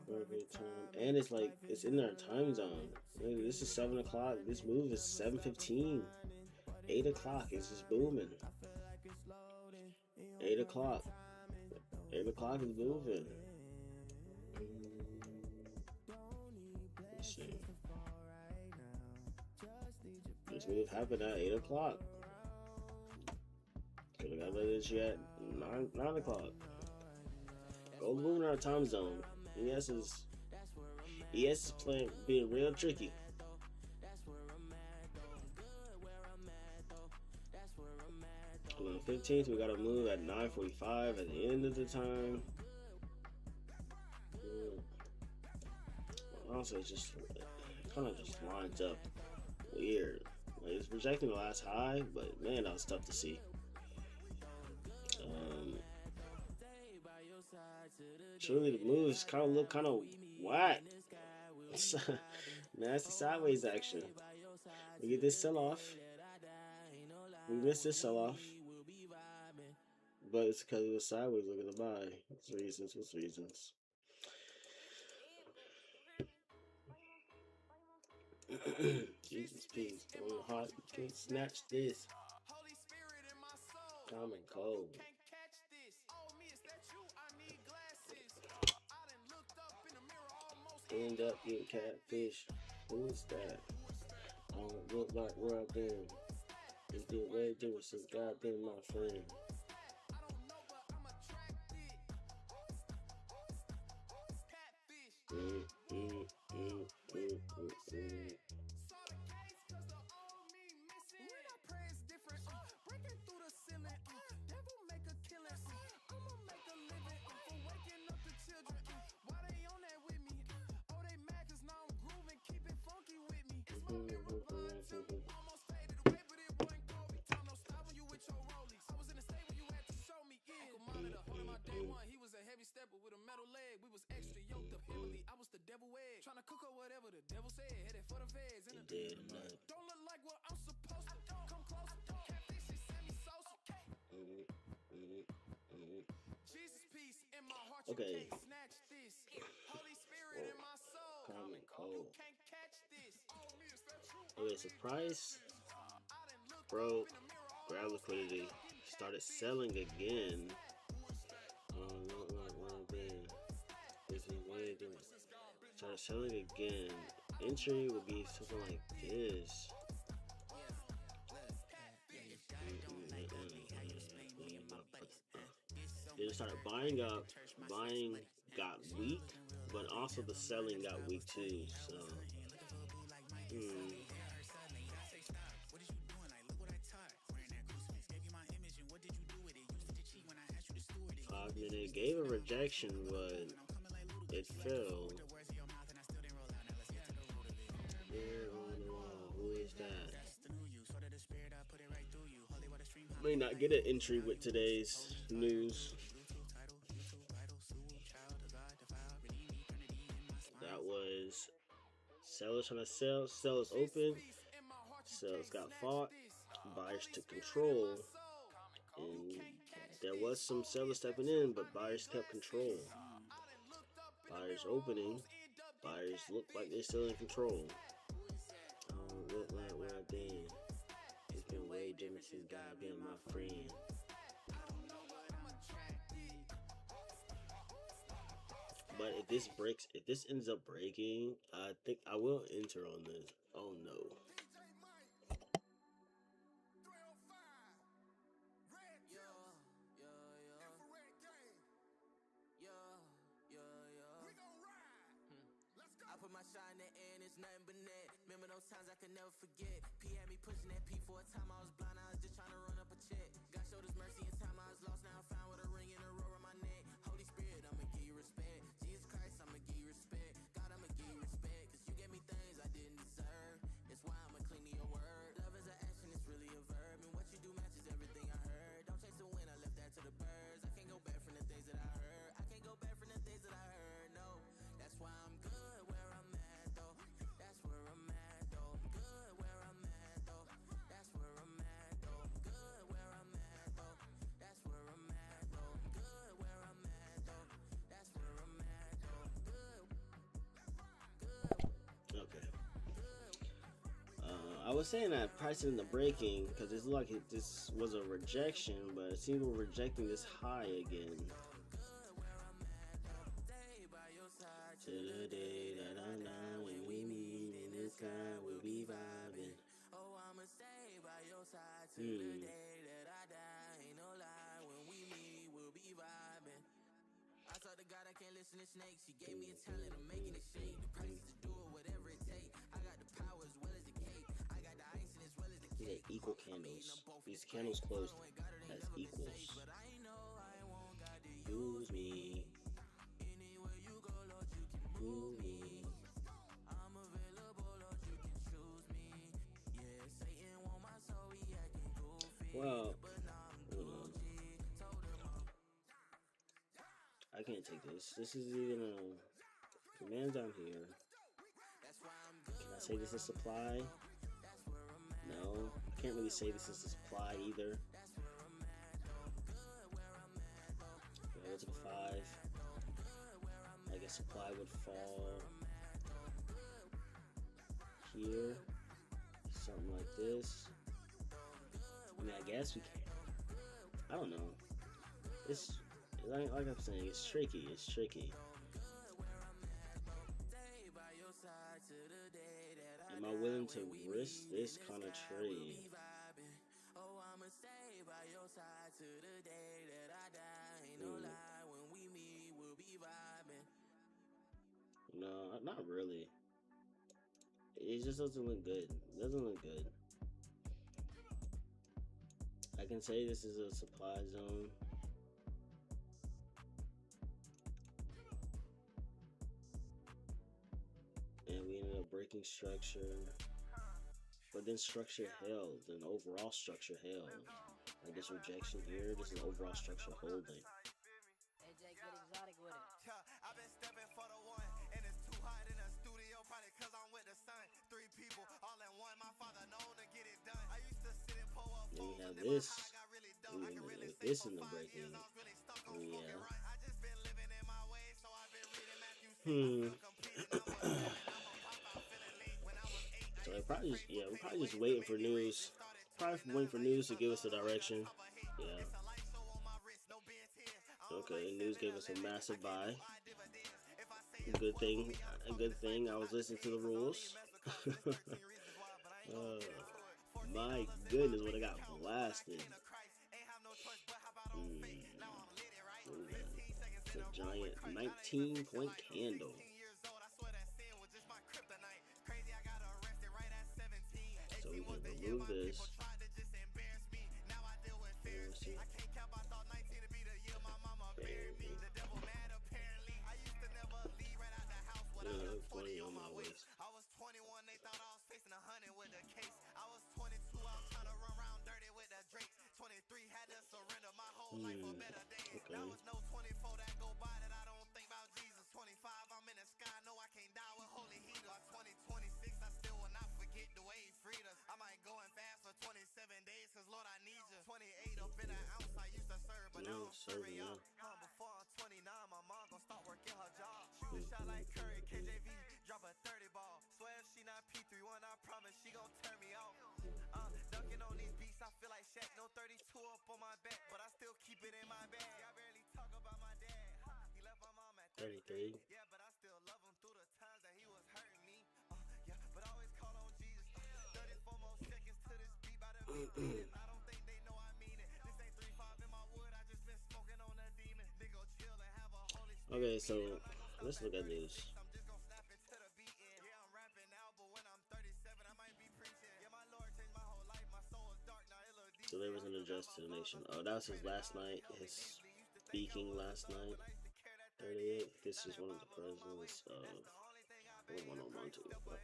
S2: Perfect time. And it's like, it's in our time zone. This is 7 o'clock. This move is 7:15. 8 o'clock. It's just booming. 8 o'clock. 8 o'clock is moving. Let's see. This move happened at 8 o'clock. Could have got that shit at 9 o'clock. Gold moving our time zone. ES is playing, being real tricky. On the 15th, we got to move at 9:45 at the end of the time. Also, it just kind of just lines up weird. Like, it's projecting the last high, but man, that was tough to see. Truly, the moves kind of look kind of whack. Nasty sideways action. We get this sell off. We missed this sell off. But it's because it was sideways looking to buy. What's reasons? Jesus, please. Going hot. You can't snatch this. Common cold. End up getting catfish. Who is that? I don't look like where I've been. It's been way different since God been my friend. Okay. Common cold. Okay, surprise. Bro, grab liquidity. Started selling again. Started selling again. Entry would be something like this. Then it started buying up. Buying got weak, but also the selling got weak too. So, 5 minute gave a rejection, but it fell. Who is that? May not get an entry with today's news. That was sellers trying to sell. Sellers open. Sellers got fought. Buyers took control. And there was some sellers stepping in, but buyers kept control. Buyers opening. Buyers look like they're still in control. Look like where I've been. It's been way different since God been my friend. But if this ends up breaking, I think I will enter on this. Oh no.
S6: I put my shot in the air and it's nothing but net. Remember those times I could never forget. P had me pushing that P for a time I was blind. I was just trying to run up a check. God showed us mercy in time I was lost. Now I found with a ring and a roar on my neck. Holy Spirit, I'ma give you respect. Jesus Christ, I'm
S2: I was saying that pricing and the breaking because it's like this was a rejection, but it seems we're rejecting this high again. To the day that I die, when we meet in the sky, we'll be vibing.
S6: Oh, I'ma stay by your side to
S2: Hmm.
S6: the day that I die. Ain't no lie, when we meet, we'll be vibing. I saw the God I can't listen to snakes. He gave me a talent, I'm making it shake. The price is to do it, whatever it takes. I got the power as well as the cake. I got the icing as well as the
S2: These
S6: cake.
S2: are equal candles. These candles closed as equals.
S6: But I know I won't got to
S2: Use me.
S6: anywhere you go, Lord, you can move me. I'm available, Lord, you can choose me. Yeah, Satan want my soul, he acting goofy.
S2: Well,
S6: But now I'm
S2: you know,
S6: Gucci. Told him
S2: I can't take this. This is even a command down here.
S6: that's why I'm
S2: Can I say this is supply? No, can't really say this is a supply either. Go to the 5. I guess supply would fall here, something like this. I mean, I guess we can. I don't know. It's like I'm saying, it's tricky. It's tricky. Am I willing to risk this kind of trade?
S6: oh, I'ma stay by your side to the day that I die. Ain't no lie, when we meet, we'll be vibing.
S2: No, not really. It just doesn't look good. It doesn't look good. I can say this is a supply zone. And we ended up breaking structure. But then structure held, and overall structure held. Like this rejection here, this is overall structure holding.
S7: Hey, Jake, get exotic with it.
S5: Yeah, I've been stepping for the one, and it's too hot in the studio, probably cause I'm with the sun. 3 people, all in one, my father known to get it done. I used to sit and pull up
S2: Then we
S5: phones,
S2: have
S5: and then
S2: this.
S5: my high got really dumb.
S2: We
S5: I can really
S2: with
S5: say
S2: this
S5: for
S2: in the
S5: 5 years
S2: breaking.
S5: I was really stuck on
S2: Yeah.
S5: smoking right. I just been living in my way, so I've been reading Matthew 6. I
S2: Hmm.
S5: feel complete and I'm a 7. I'm a pop out feeling late. When I was 8,
S2: So we're probably just, we're probably just waiting for news. Probably waiting for news to give us a direction. Yeah. Okay, news gave us a massive buy. Good thing. A good thing. I was listening to the rules. My goodness, what I got blasted. It's a giant 19-point candle. So we can remove this. Funny on my waist.
S5: I was 21, they thought I was facing 100 with the case. I was 22, I was trying to run around dirty with the Drake. 23, had to surrender my whole life for better days.
S2: Okay.
S5: That was no 24 that go by that I don't think about Jesus. 25, I'm in the sky, no I can't die with holy heat. By 2026, I still will not forget the way he freed us. I might go and fast for 27 days, cause Lord I need you. 28 up in an ounce, I used to serve, but now I'm serving y'all. Before I'm 29, my mom gon' start working her job. Shoot a shot like Curry, KJV, drop a 30 ball. Swear if she not P31, I promise she gon' turn me off. Dunking on these beats, I feel like Shaq. No 32 up on my back, but I still keep it in my bag. I barely talk about my dad. He left my mom at
S2: 33.
S5: Yeah, but I still love him through the times that he was hurting me. Yeah, but I always call on Jesus. 34 more seconds to this beat by the beat. I don't think they know I mean it. This ain't 3-5 in my wood. I just been smoking on a demon. They go chill and have a holy spirit.
S2: Okay, so let's look at news.
S5: I'm just gon' snap it to the beat. Yeah, I'm rapping now, but when I'm 37, I might be preaching. Yeah, my Lord changed my whole life. My soul is dark now. It look deep.
S2: Delivers an address to the nation. Oh, that was his last night. His speaking last night. 38. This is one of the presidents of 1102. What?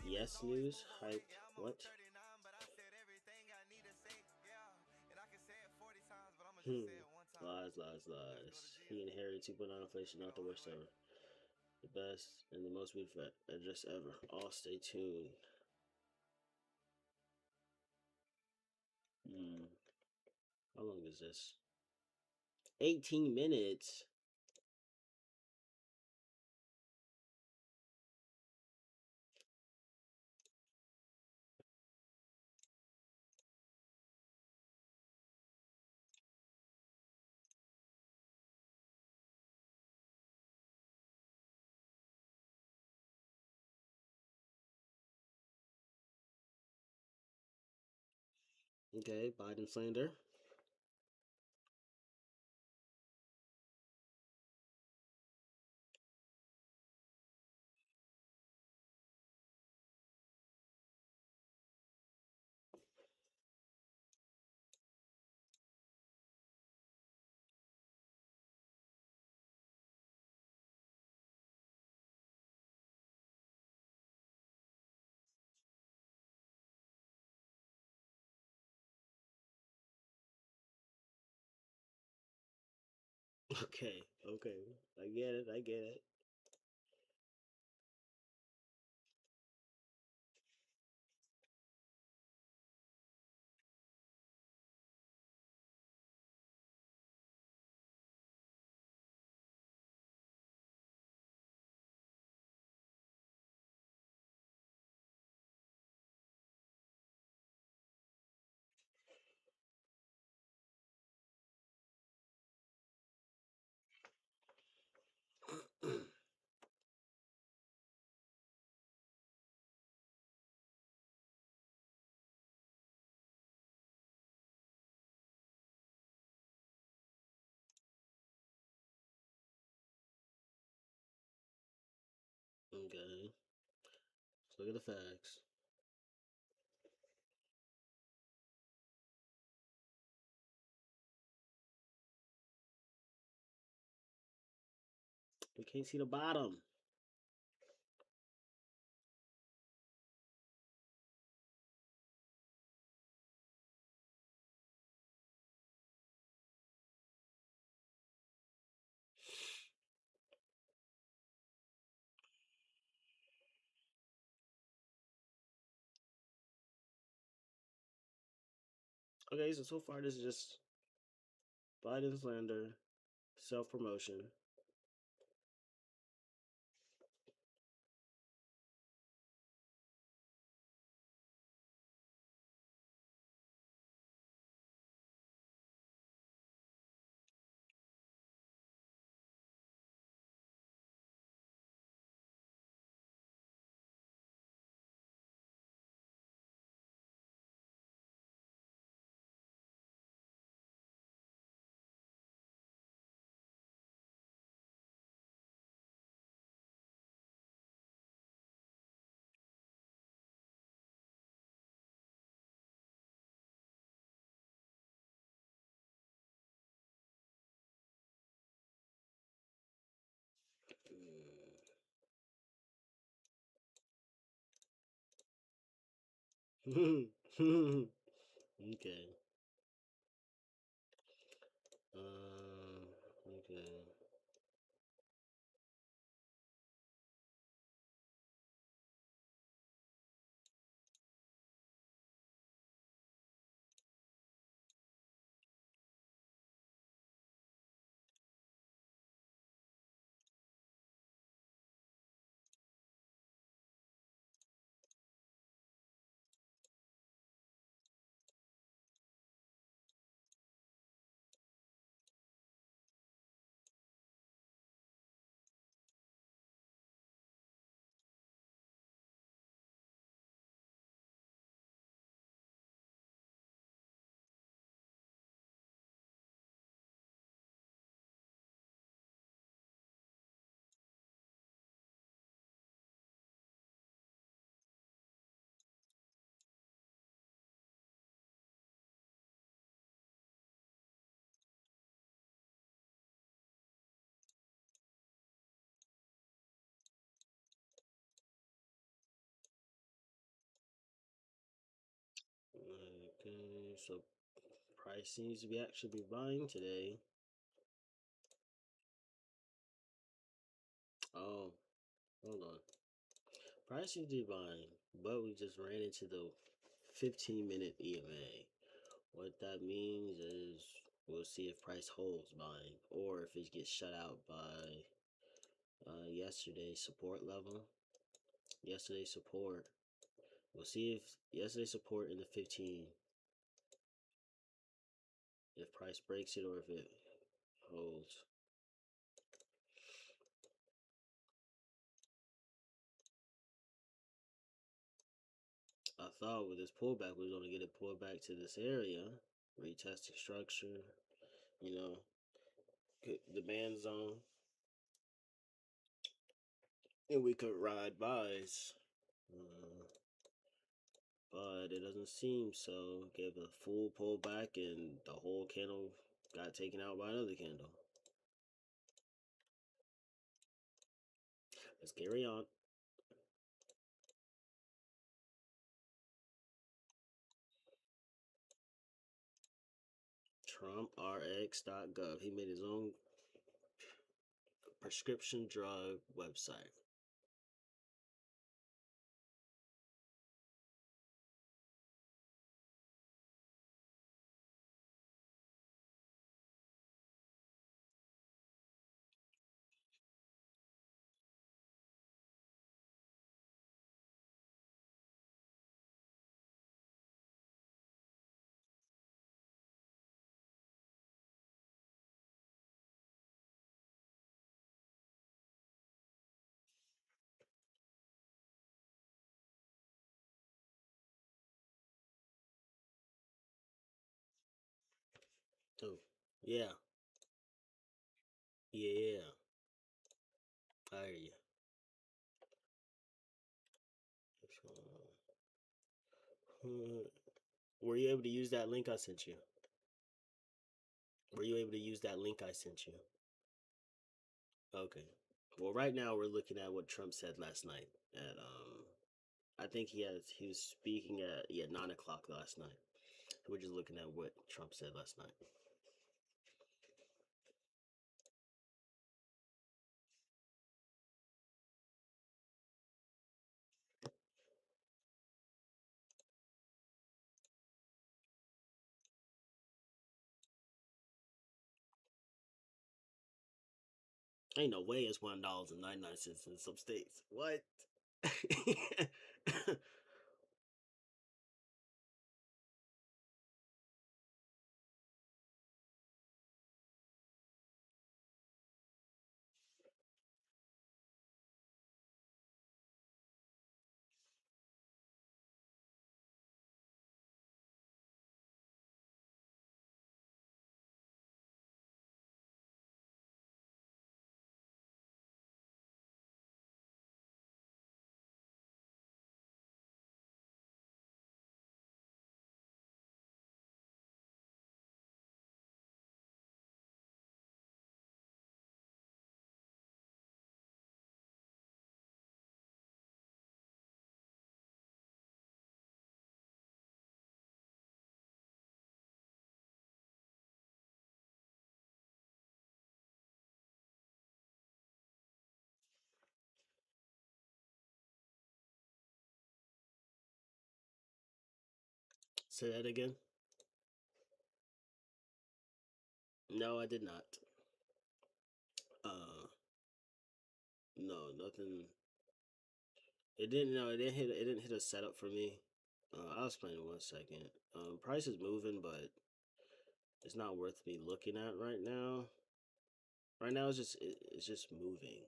S2: Yes News. Hype. What? Lies, lies, lies. He inherited 2.9 inflation, not the worst ever. The best and the most beautiful address ever. All stay tuned. How long is this? 18 minutes. Okay, Biden slander. Okay, okay. I get it, I get it. Okay. Let's look at the facts. We can't see the bottom. Okay, so far this is just Biden slander, self promotion. Okay. Okay. Okay, so price seems to be actually be buying today. Oh, hold on. Price seems to be buying, but we just ran into the 15-minute EMA. What that means is we'll see if price holds buying or if it gets shut out by yesterday's support level. Yesterday's support. We'll see if yesterday's support in the 15, if price breaks it or if it holds. I thought with this pullback, we was going to get it pulled back to this area, retesting structure, you know, the band zone, and we could ride buys. But it doesn't seem so. Gave a full pullback, and the whole candle got taken out by another candle. Let's carry on. TrumpRx.gov. He made his own prescription drug website. Oh, yeah. Yeah. I hear you. Were you able to use that link I sent you? Were you able to use that link I sent you? Okay. Well, right now we're looking at what Trump said last night at I think he was speaking at 9 o'clock last night. We're just looking at what Trump said last night. Ain't no way it's $1.99 in some states. What? Say that again? No, I did not. No, nothing. It didn't. No, it didn't hit. It didn't hit a setup for me. I'll explain in 1 second. Price is moving, but it's not worth me looking at right now. Right now, it's just moving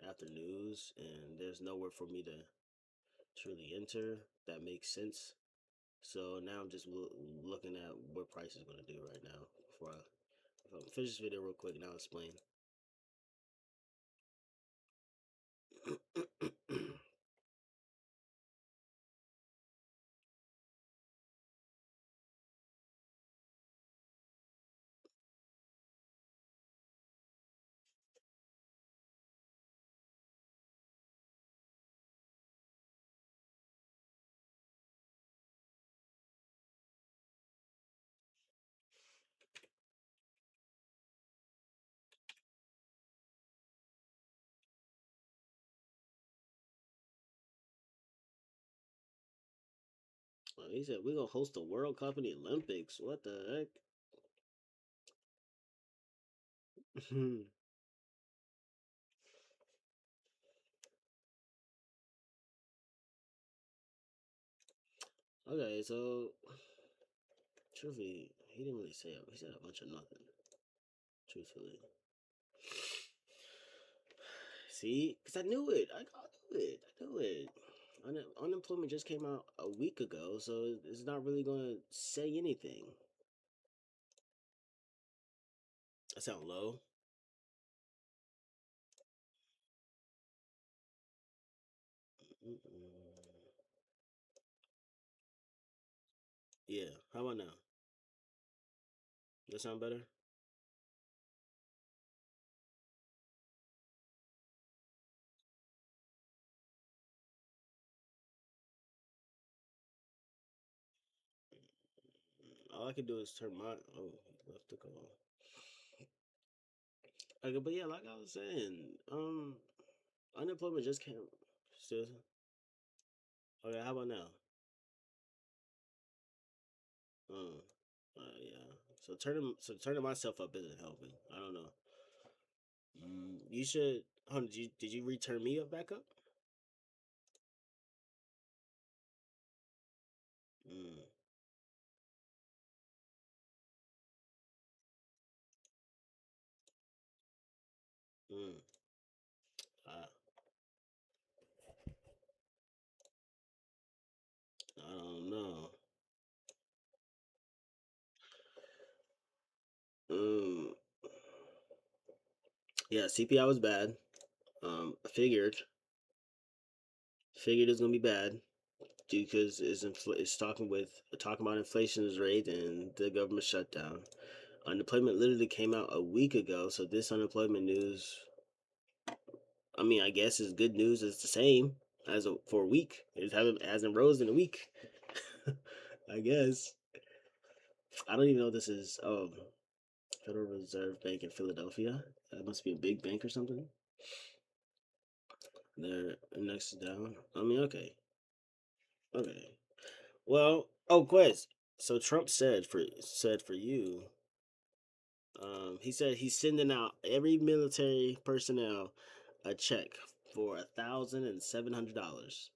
S2: after news, and there's nowhere for me to truly enter that makes sense. So now I'm just looking at what price is going to do right now before if I finish this video real quick and I'll explain. He said we're gonna host the World Cup in the Olympics. What the heck? Okay, so truthfully, he didn't really say it. He said a bunch of nothing. Truthfully, see, because I knew it. I knew it. unemployment just came out a week ago, so it's not really going to say anything. That sound low. Mm-mm. Yeah. How about now? That sound better? All I can do is turn my. Oh, he left the call. Okay, but yeah, like I was saying, unemployment just came. Still. Okay, how about now? Uh, yeah. So turning myself up isn't helping. I don't know. You should. Hold on, did you return me up back up? Mm, mm. I, I don't know. Um, yeah, CPI was bad. I figured it's gonna be bad due because it's talking about inflation's rate and the government shutdown. Unemployment literally came out a week ago, so this unemployment news, I mean, I guess is good news. It's the same for a week. It hasn't rose in a week. I guess. I don't even know what this is. Oh, Federal Reserve Bank in Philadelphia. That must be a big bank or something. They're next down. I mean, okay, okay. Well, oh, Quez. So Trump said for you. He said he's sending out every military personnel a check for $1,700.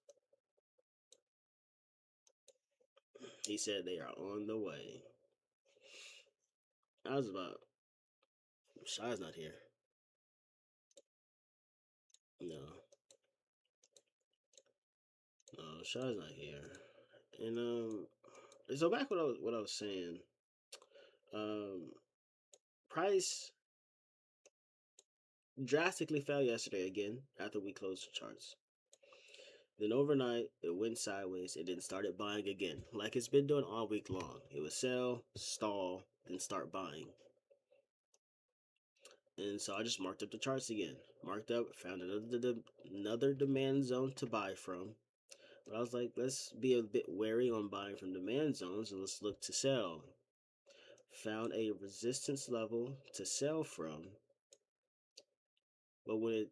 S2: He said they are on the way. I was about. Shy's not here. No, no, Shy's not here. And so back what I was saying. Um, Price drastically fell yesterday again after we closed the charts. Then overnight, it went sideways and then started buying again, like it's been doing all week long. It would sell, stall, then start buying. And so I just marked up the charts again. Marked up, found another demand zone to buy from. But I was like, let's be a bit wary on buying from demand zones and let's look to sell. Found a resistance level to sell from. But when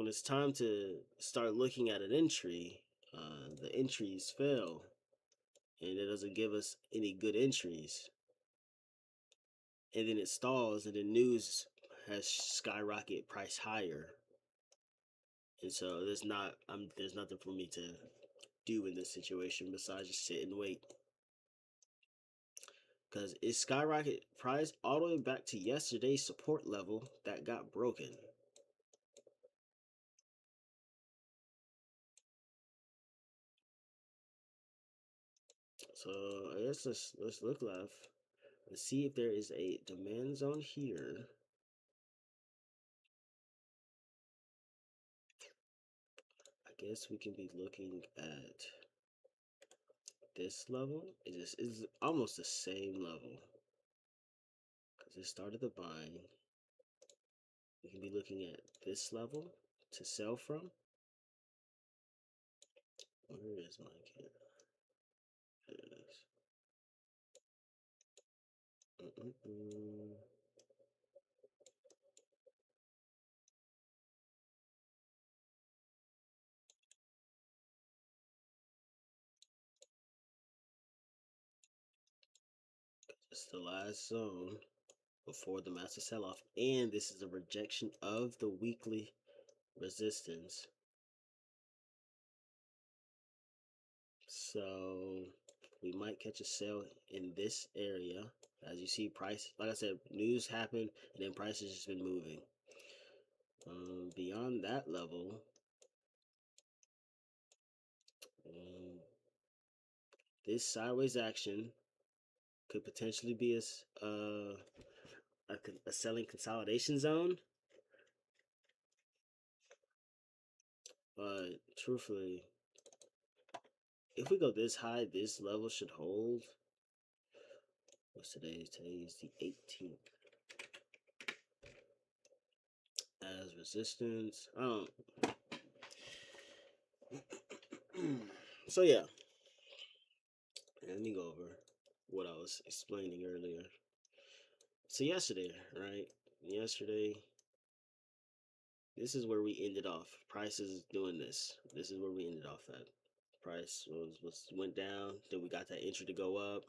S2: it's time to start looking at an entry, the entries fail, and it doesn't give us any good entries. And then it stalls, and the news has skyrocket price higher, and so there's nothing for me to do in this situation besides just sit and wait. Because it skyrocket price all the way back to yesterday's support level that got broken. So I guess let's look left. Let's see if there is a demand zone here. I guess we can be looking at this level. Is almost the same level because it started the buying. We can be looking at this level to sell from. Where is my cat? There it is. Mm-mm-mm. It's the last zone before the massive sell-off, and this is a rejection of the weekly resistance. So we might catch a sell in this area. As you see, price, like I said, news happened, and then price has just been moving. Beyond that level, this sideways action could potentially be a selling consolidation zone. But truthfully, if we go this high, this level should hold. What's today? Today is the 18th. As resistance. So yeah. Let me go over what I was explaining earlier. So yesterday, right? Yesterday, this is where we ended off. Price is doing this. This is where we ended off at. Price went down. Then we got that entry to go up.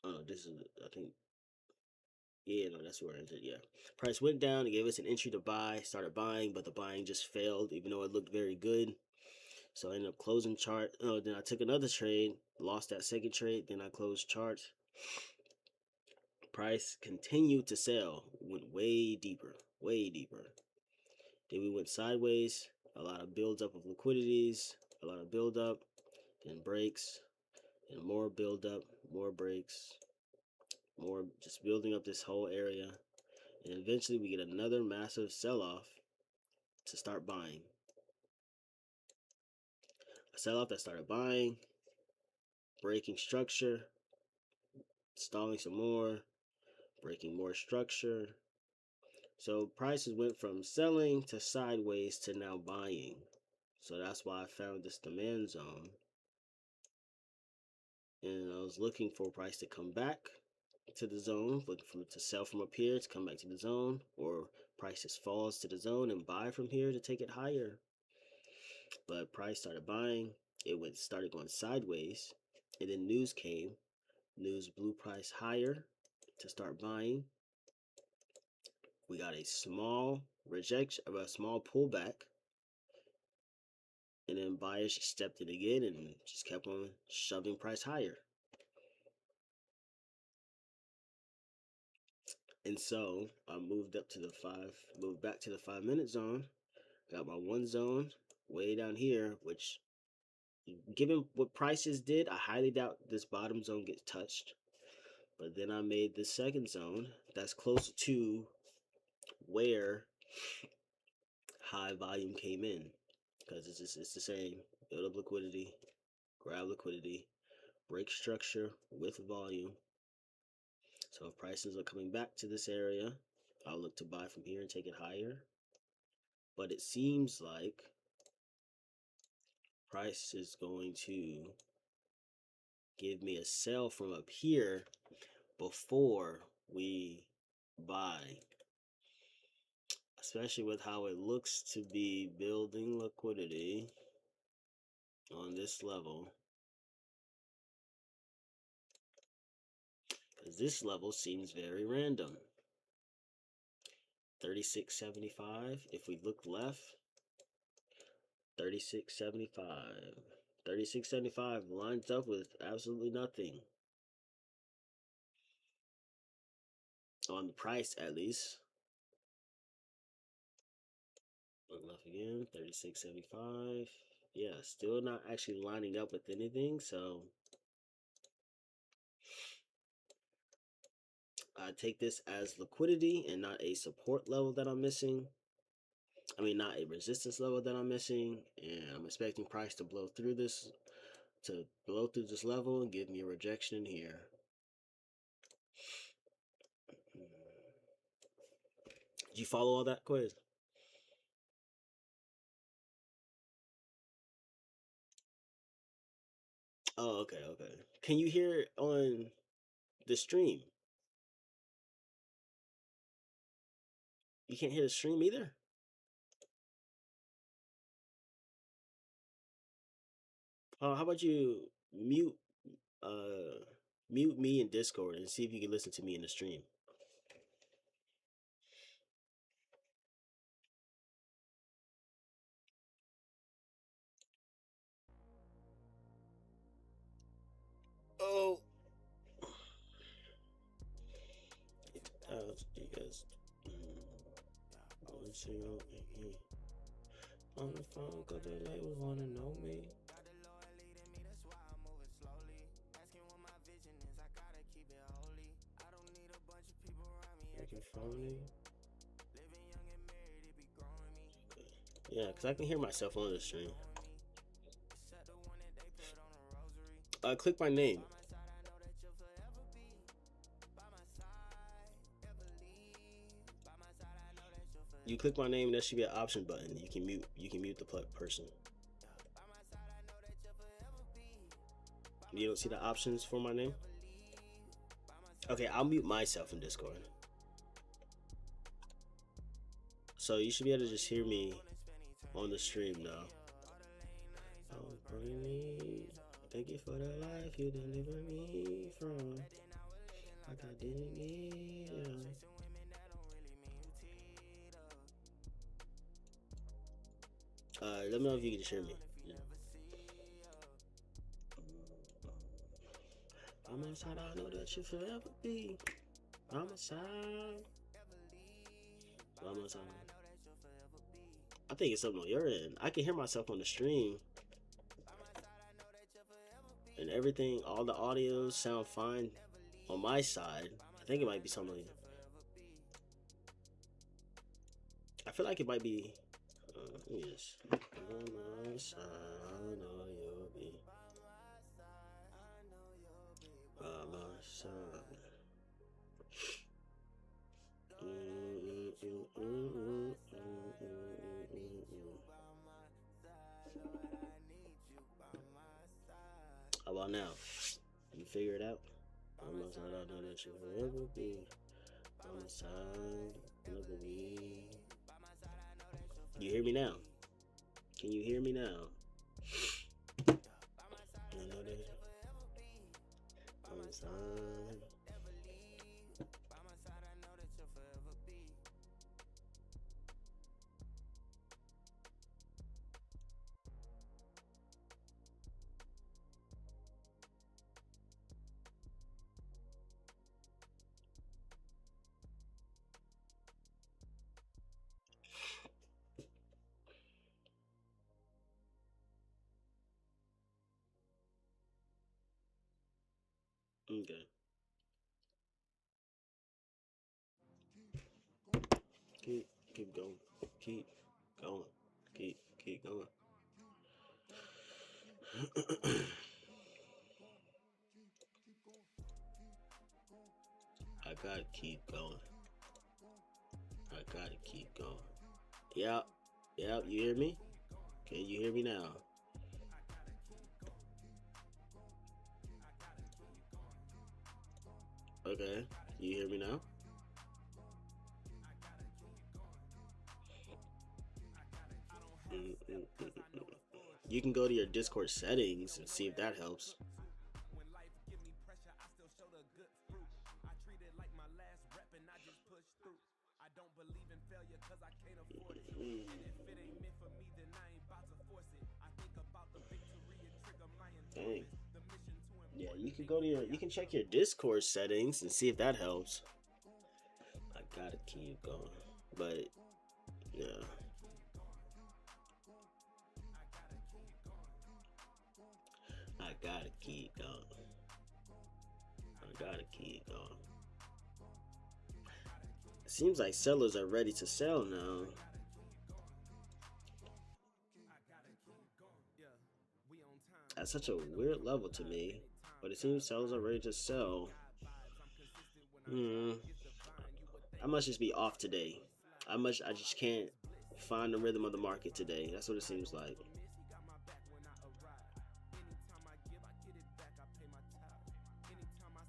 S2: Oh no, this is I think. Yeah, no, that's where it ended. Yeah, price went down. It gave us an entry to buy. Started buying, but the buying just failed, even though it looked very good. So I ended up closing chart. Oh, then I took another trade. Lost that second trade. Then I closed chart. Price continued to sell. Went way deeper. Way deeper. Then we went sideways. A lot of buildup of liquidities. A lot of buildup. Then breaks. And more buildup. More breaks. More just building up this whole area. And eventually we get another massive sell-off to start buying. A sell-off that started buying. Breaking structure. Stalling some more. Breaking more structure. So prices went from selling to sideways to now buying. So that's why I found this demand zone. And I was looking for price to come back to the zone, looking for it to sell from up here to come back to the zone, or prices falls to the zone and buy from here to take it higher. But price started buying. It started going sideways, and then news came. News blew price higher to start buying. We got a small rejection, a small pullback, and then buyers just stepped in again and just kept on shoving price higher. And so I moved back to the 5 minute zone. Got my one zone way down here, which given what prices did, I highly doubt this bottom zone gets touched. But then I made the second zone that's close to where high volume came in, because it's the same. Build up liquidity, grab liquidity, break structure with volume. So if prices are coming back to this area, I'll look to buy from here and take it higher. But it seems like price is going to give me a sell from up here before we buy, especially with how it looks to be building liquidity on this level, because this level seems very random. 36.75. If we look left, 36.75. 36.75 lines up with absolutely nothing on the price, at least. Look left again, 36.75. Yeah, still not actually lining up with anything, so I take this as liquidity and not a support level that I'm missing. I mean, not a resistance level that I'm missing, and I'm expecting price to blow through this level and give me a rejection here. Did you follow all that, Quiz? Oh, okay. Can you hear it on the stream? You can't hear the stream either? How about you mute me in Discord and see if you can listen to me in the stream. Oh. You guys. On the phone, cause the labels wanna know me. phony. Yeah, because I can hear myself on the stream. Click my name. You click my name, there should be an option button. You can mute the person. You don't see the options for my name? Okay, I'll mute myself in Discord. So you should be able to just hear me on the stream now. Thank you for the life you delivered me from. Like I didn't need you. Let me know if you can just hear me. I'm inside, I know that you'll forever be. I'm inside. I'm inside. I think it's something on your end. I can hear myself on the stream. And everything, all the audios sound fine on my side. I think it might be something. I feel like it might be. Let me just. On my side, I know you'll be. By my side. How about now? You figure it out? I'm outside, I know that you'll forever be. I'm inside, never be. You hear me now? Can you hear me now? I know that I'm inside. Okay. Keep going. Keep going. Keep going. I gotta keep going. I gotta keep going. Yep. Yep. You hear me? Can you hear me now? Okay. You hear me now? You can go to your Discord settings and see if that helps. Dang. Yeah, you can go to you can check your Discord settings and see if that helps. I gotta keep going, but yeah. I gotta keep going. I gotta keep going. It seems like sellers are ready to sell now. That's such a weird level to me, but it seems sellers are ready to sell. I must just be off today. I just can't find the rhythm of the market today. That's what it seems like.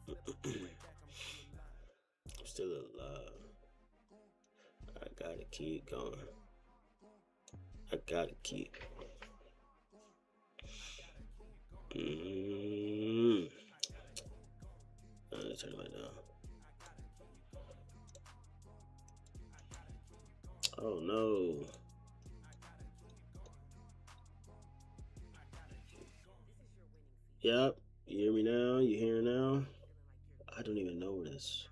S2: I'm still alive. I gotta keep going. I gotta keep. Let's turn it down. Oh no. Yep. You hear me now? You hear now? I don't even know where this.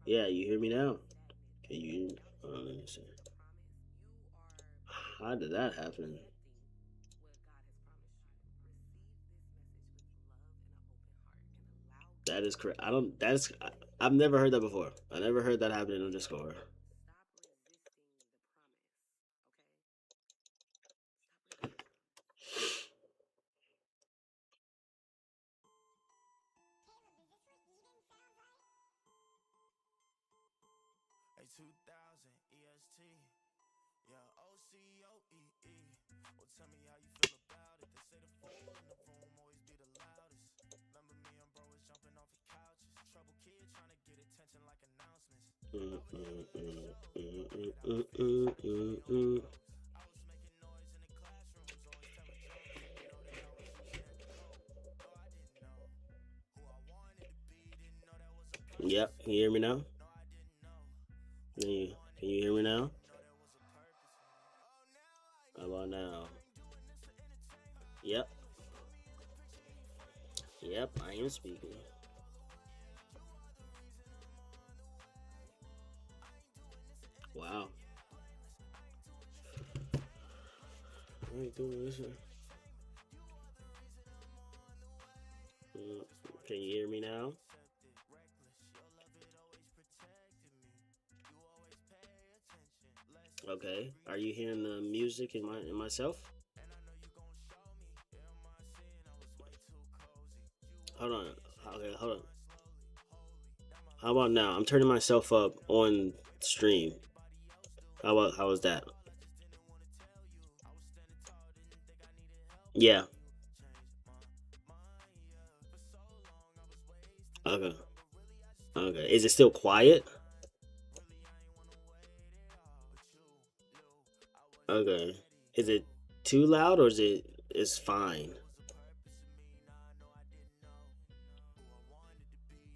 S2: Yeah, you hear me now? Can you? Let me see. How did that happen? That is correct. I've never heard that before. I never heard that happen in Discord.
S5: A 2000 EST. Yeah, OCOEE. Well, tell me how you feel about it. They say the fool in the room always be the loudest. Remember me and bro was jumping off the couches. Trouble kid trying to get attention like announcements. I was making noise in the classrooms, always telling jokes. Know that I was scared to go. Though I didn't know who I wanted to be. Didn't know that was a purpose.
S2: Yep, can you hear me now?
S5: No, I didn't know.
S2: Can you hear me now?
S5: Know there was a purpose. Oh, now
S2: How about now?
S5: doing this for entertainment.
S2: Yep.
S5: Put me in a picture and you frame it.
S2: Yep, I am speaking. Wow. I ain't doing this. Can you hear me now? Okay. Are you hearing the music in myself? Hold on. Okay, hold on. How about now? I'm turning myself up on stream. How was that? Yeah. Okay. Okay. Is it still quiet? Okay. Is it too loud or is fine?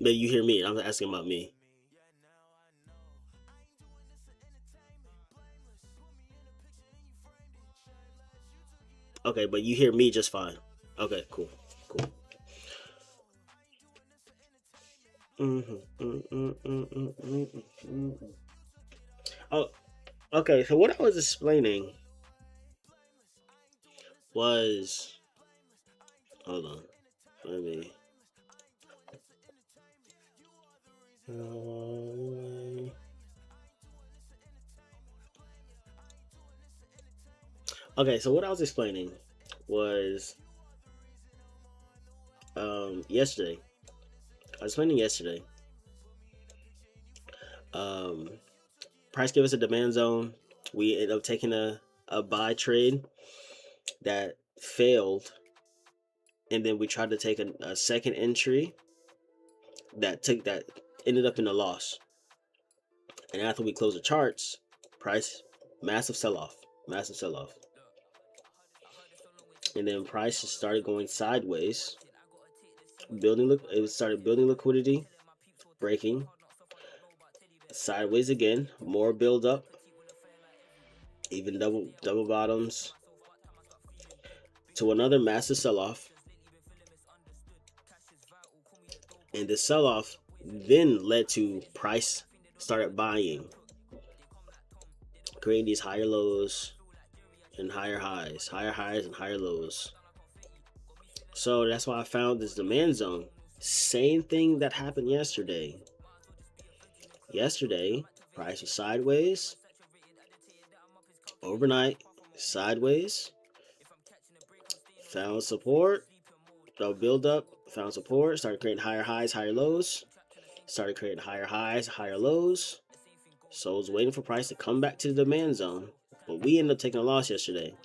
S2: But you hear me. I'm asking about me. Okay, but you hear me just fine. Okay, cool. Cool. Oh, okay. So what I was explaining was, hold on, let me. Okay, so what I was explaining was yesterday. I was explaining yesterday. Price gave us a demand zone. We ended up taking a buy trade that failed, and then we tried to take a second entry that ended up in a loss. And after we closed the charts, price massive sell-off. And then price started going sideways, it started building liquidity, breaking sideways again, more build up, even double bottoms, to another massive sell-off. And the sell-off then led to price started buying, creating these higher lows and higher highs and higher lows. So that's why I found this demand zone. Same thing that happened yesterday. Yesterday, price was sideways. Overnight, sideways. Found support. Build up. Found support. Started creating higher highs, higher lows. Started creating higher highs, higher lows. So I was waiting for price to come back to the demand zone. But we ended up taking a loss yesterday.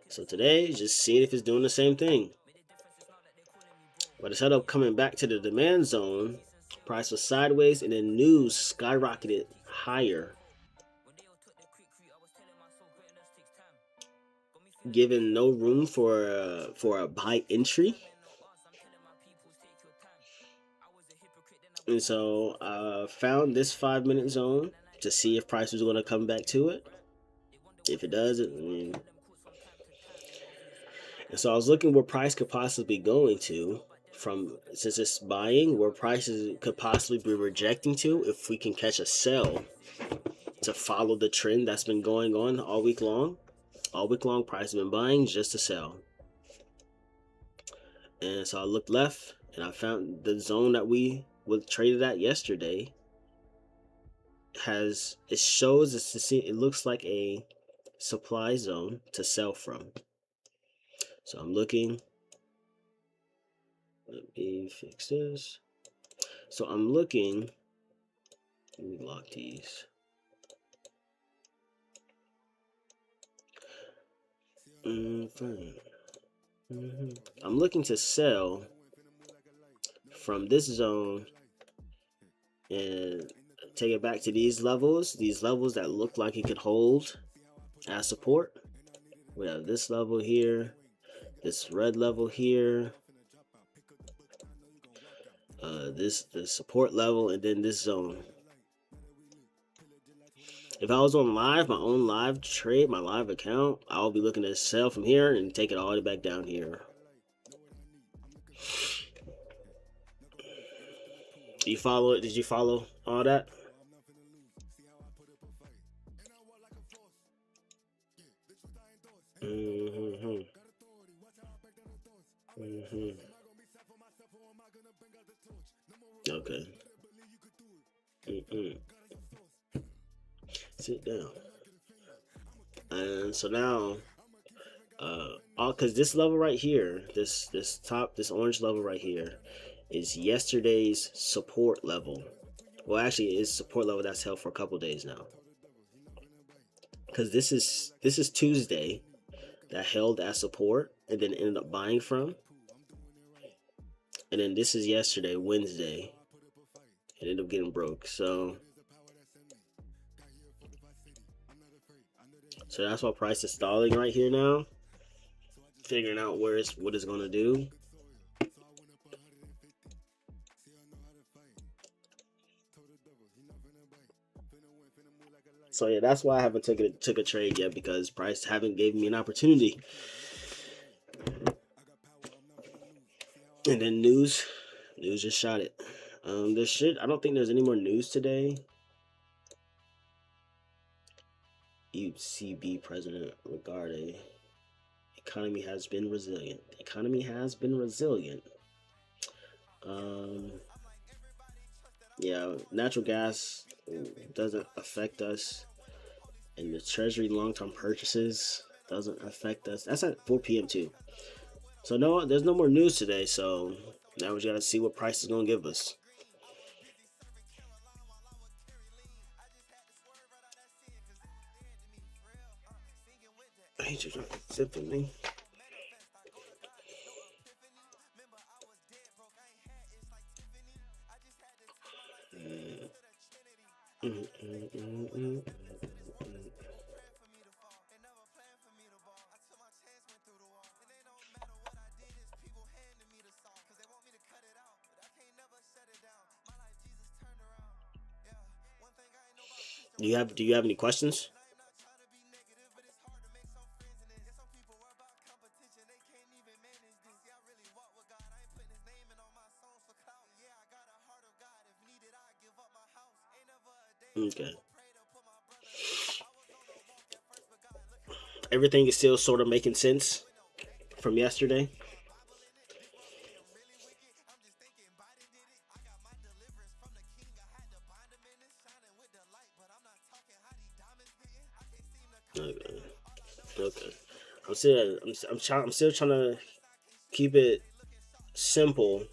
S2: So today, just seeing if it's doing the same thing. But instead of coming back to the demand zone, price was sideways and then news skyrocketed higher, giving no room for a buy entry. And so I found this 5-minute zone to see if price was going to come back to it. If it does, and so I was looking where price could possibly be going to, since it's buying, where prices could possibly be rejecting to, if we can catch a sell to follow the trend that's been going on all week long. All week long, price has been buying just to sell. And so I looked left and I found the zone that we was traded at yesterday it shows it looks like a supply zone to sell from. So I'm looking. Let me fix this. So I'm looking. Let me lock these. I'm looking to sell from this zone and take it back to these levels that look like it could hold as support. We have this level here, this red level here, the support level, and then this zone. If I was on live, my own live trade, my live account, I'll be looking to sell from here and take it all the way back down here. Do you follow it? Did you follow all that? Okay. Sit down. And so now, because this level right here, this orange level right here, is yesterday's support level. Well, actually, it is support level that's held for a couple days now. Because this is Tuesday that held as support and then ended up buying from. And then this is yesterday, Wednesday. It ended up getting broke. So that's why price is stalling right here now. Figuring out what it's going to do. So yeah, that's why I haven't took a trade yet, because price haven't given me an opportunity. And then news just shot it. I don't think there's any more news today. ECB President Lagarde. Economy has been resilient. Yeah, natural gas doesn't affect us, and the Treasury long-term purchases doesn't affect us. That's at 4 p.m. too. So no, there's no more news today. So now we gotta see what price is gonna give us. I hate you zipping me. Do you have any questions? Okay. Everything is still sort of making sense from yesterday. Okay. I'm still trying to keep it simple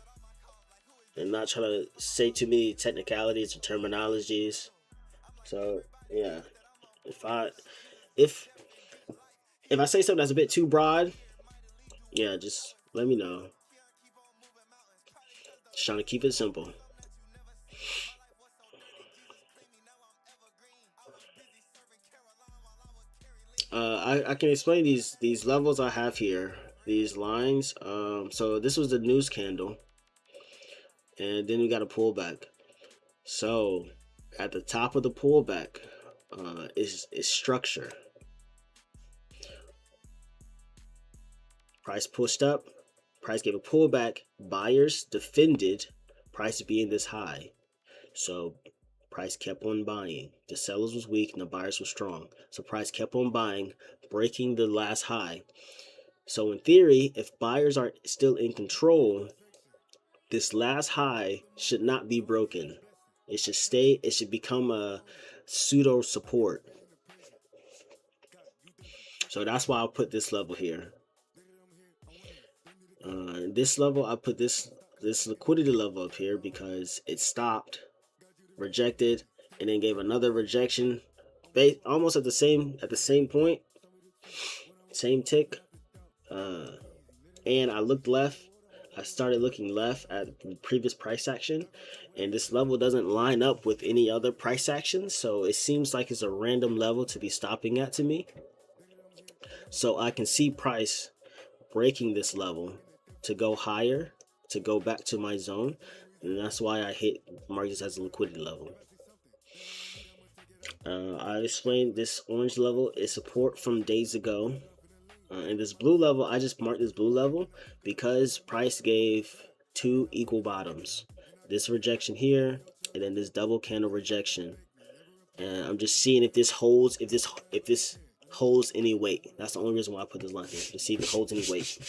S2: and not trying to say too many technicalities or terminologies. So yeah, if I say something that's a bit too broad, yeah, just let me know. Just trying to keep it simple. I can explain these levels I have here, these lines. So this was the news candle, and then we got a pullback. So at the top of the pullback is structure. Price pushed up, price gave a pullback, buyers defended price being this high. So price kept on buying. The sellers was weak and the buyers were strong. So price kept on buying, breaking the last high. So in theory, if buyers are still in control, This last high should not be broken. It should stay, it should become a pseudo support. So that's why I'll put this level here. This level, I put this liquidity level up here because it stopped, rejected, and then gave another rejection, almost at the same point, same tick. And I looked left. I started looking left at the previous price action, and this level doesn't line up with any other price action, so it seems like it's a random level to be stopping at to me. So I can see price breaking this level to go higher, to go back to my zone, and that's why I mark this as a liquidity level. I explained this orange level is support from days ago. And this blue level, I just marked this blue level because price gave two equal bottoms. This rejection here, and then this double candle rejection. And I'm just seeing if this holds, if this holds any weight. That's the only reason why I put this line here, to see if it holds any weight.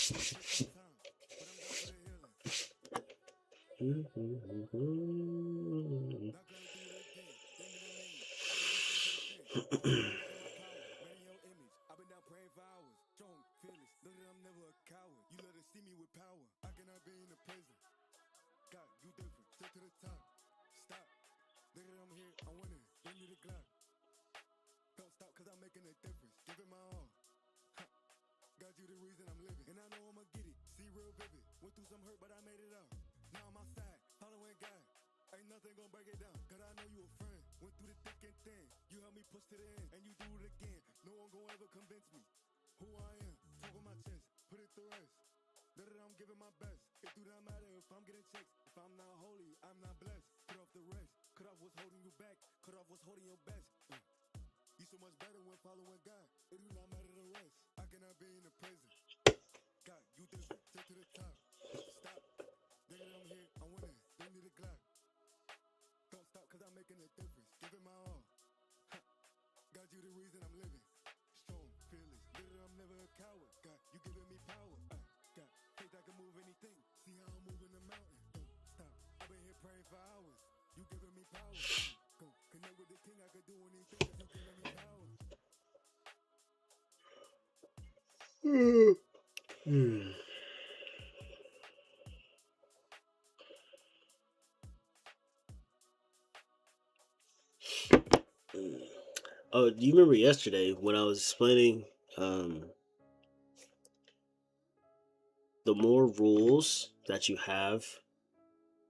S2: Oh, do you remember yesterday when I was explaining the more rules that you have,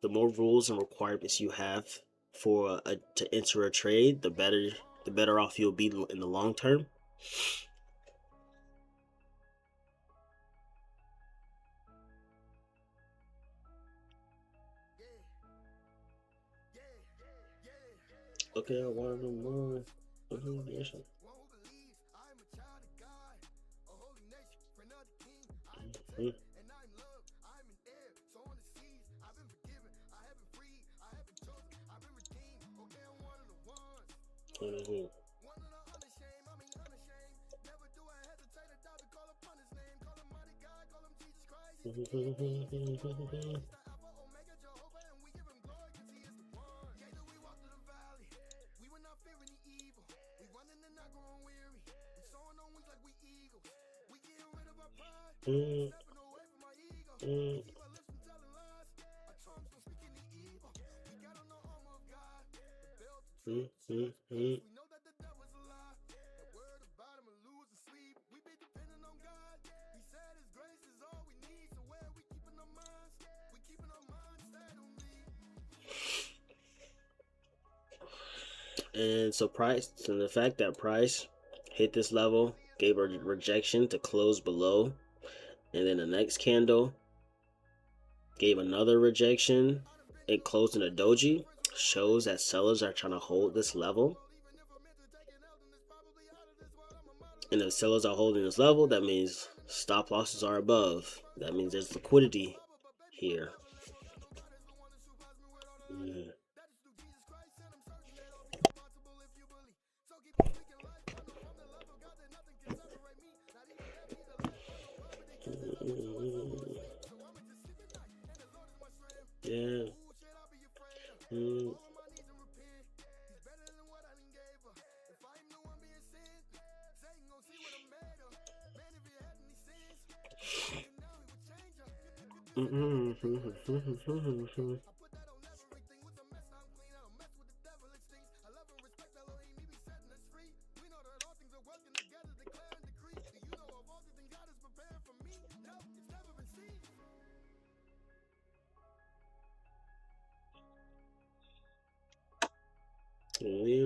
S2: the more rules and requirements you have for to enter a trade, the better off you'll be in the long term. Okay, I wanted to more. And so price, and the fact that price hit this level, gave a rejection to close below, and then the next candle gave another rejection, it closed in a doji, shows that sellers are trying to hold this level. And if sellers are holding this level, that means stop losses are above. That means there's liquidity here. Leave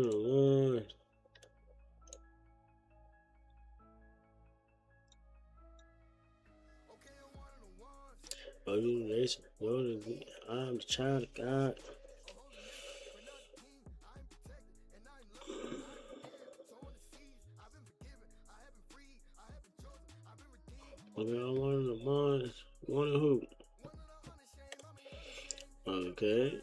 S2: it alone. Oh, you nation. I'm the child of God. Okay, I wanted the ones. Wanted who? Okay.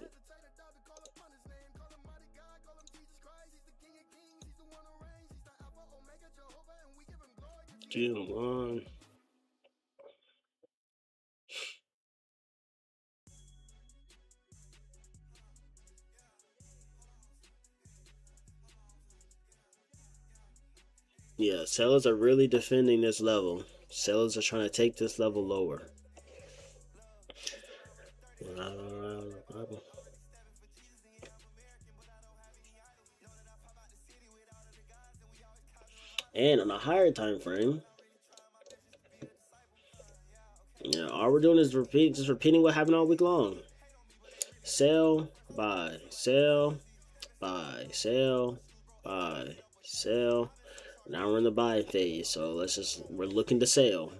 S2: Jesus, on. Yeah, sellers are really defending this level. Sellers are trying to take this level lower. And on a higher time frame, yeah, all we're doing is repeating what happened all week long. Sell, buy, sell, buy, sell, buy, sell. Now we're in the buy phase, so we're looking to sell.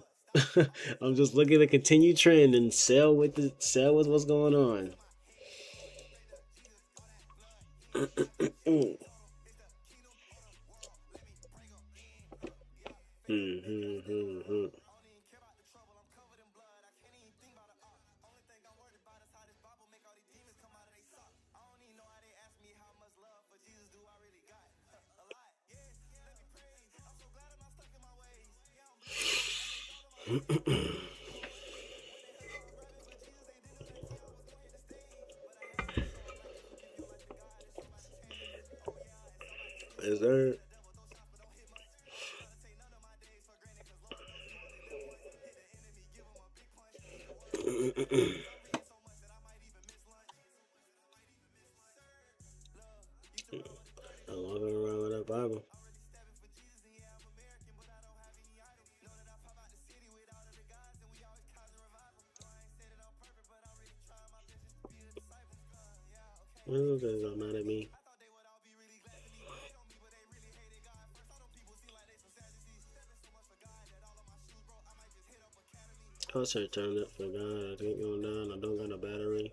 S2: I'm just looking to continue trend and sell with what's going on. Is there? I'm walking around with that Bible. Those guys are mad at me. Concert turned up for God. I think going down. I don't got a battery.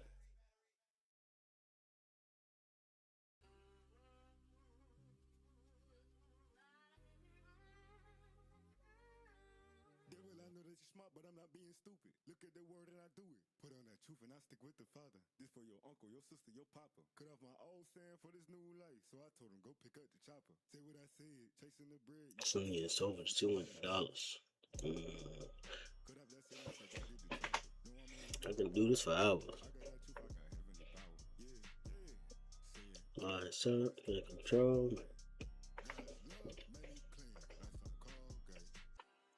S4: Devil, I know that you're smart, but I'm not being stupid. Look at the word and I do it. Put on that truth and I stick with the Father. This for your uncle, your sister, your papa. Cut off my old saying for this new life. So I told him, go pick up the chopper. Say what I said, chasing the bread.
S2: Some getting sold for $200.
S4: Cut off that saying like I did the chopper. No, I'm in
S2: I can do this for hours.
S4: I got that truth, I got heavenly power. Yeah.
S2: Alright, so in control.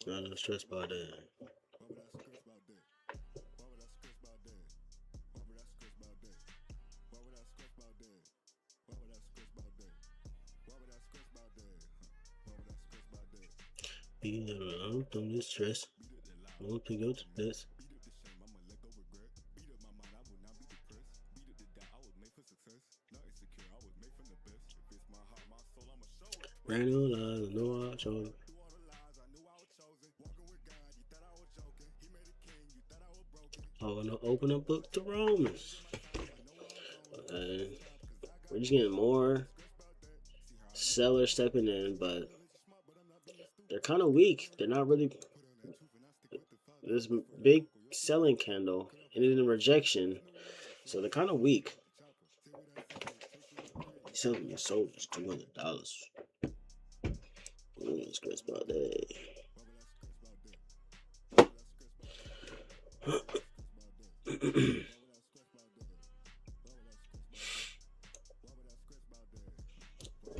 S2: I'm not stressed about that.
S4: Why would I stress about that? Why would I stress about that? Why would I stress about that? Why would I stress about that? Why would I stress about that? Why would I stress about that? Why would I stress about that?
S2: Beat up the lump on this stress. Won't pick up to this.
S4: Beat up the shame, I'ma let go regret. Beat up my mind, I will not be depressed. Beat up the doubt, I was made for success. Not insecure, I was made from the best. If it's my heart, my soul, I'ma show it.
S2: Ran on lies, I know I showed it.
S4: Through all the lies, I knew I was chosen. Walking with God, you thought I was joking. He made a king, you thought I was broken.
S2: I wanna open a book to Romans. Okay. We're just getting more sellers stepping in, but they're kind of weak. They're not really. This big selling candle ended in rejection, so they're kind of weak. Selling your soul for $200. Let's go about that.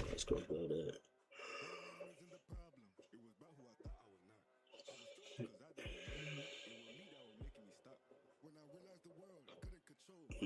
S2: Let's go about that.
S4: When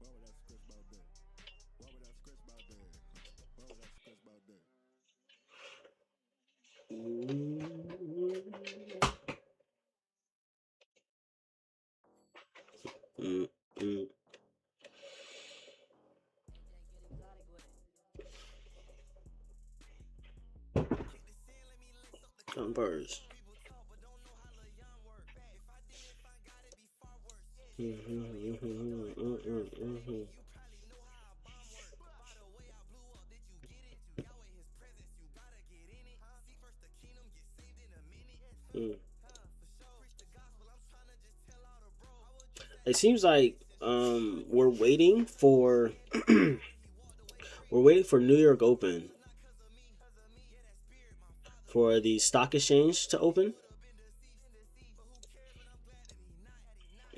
S4: Why would I stress about that? Why would I stress about that? Why would I stress about that?
S2: Mm, mm. Numbers. Mm. It seems like we're waiting for we're waiting for New York Open for the stock exchange to open.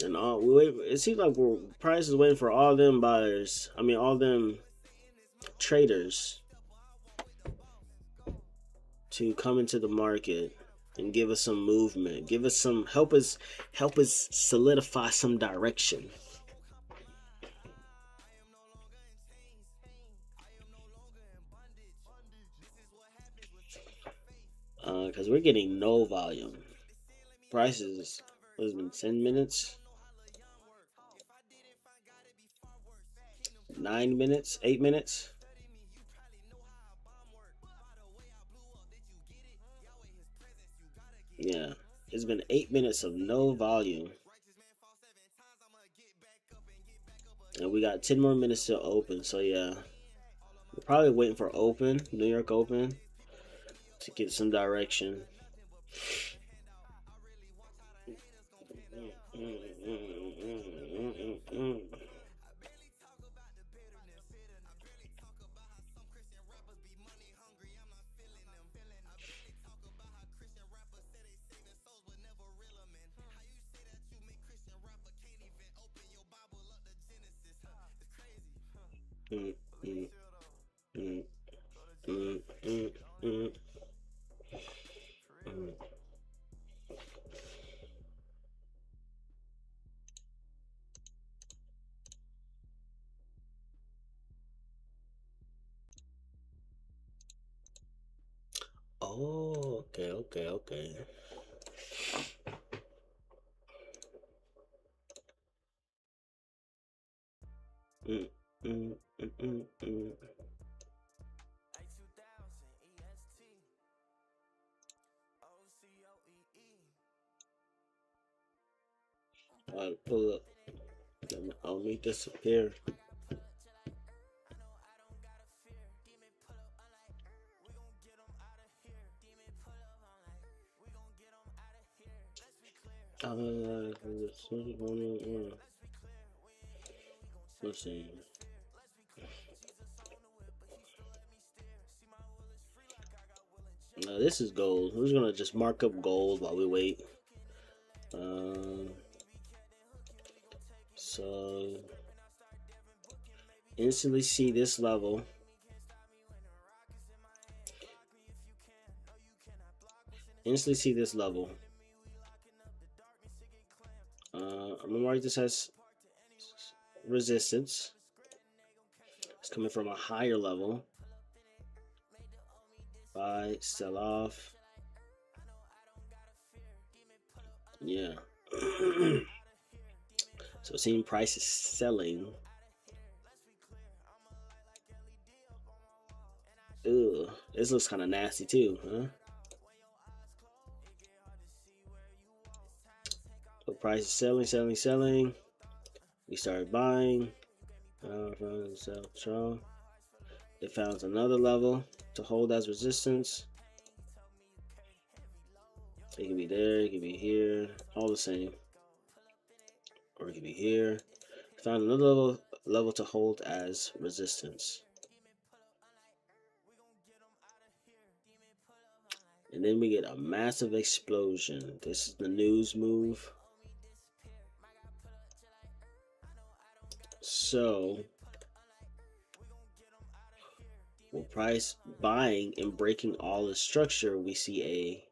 S2: And all we wait, it seems like we're price is waiting for all them buyers. I mean, all them traders to come into the market and give us some movement. Give us some help us solidify some direction. Because we're getting no volume. Prices has been 10 minutes, 9 minutes, 8 minutes. Yeah, it's been 8 minutes of no volume. And we got 10 more minutes to open. So yeah, we're probably waiting for open, New York Open, to get some direction. Mm, mm, mm, mm, mm, mm, mm. Oh, okay, okay, okay. Mm, mm, mm, mm, mm. I'll pull up. I'll make disappear. Let's see. This is gold. We're just gonna just mark up gold while we wait. So instantly see this level. Instantly see this level. I'm gonna mark this as resistance. It's coming from a higher level. Buy, sell off. Yeah. So seeing price is selling. Ugh, this looks kind of nasty too, huh? The price is selling. We started buying. It found another level to hold as resistance. It can be there, it can be here, all the same. Or it can be here. Found another level level to hold as resistance. And then we get a massive explosion. This is the news move. So, with price buying and breaking all the structure, we see a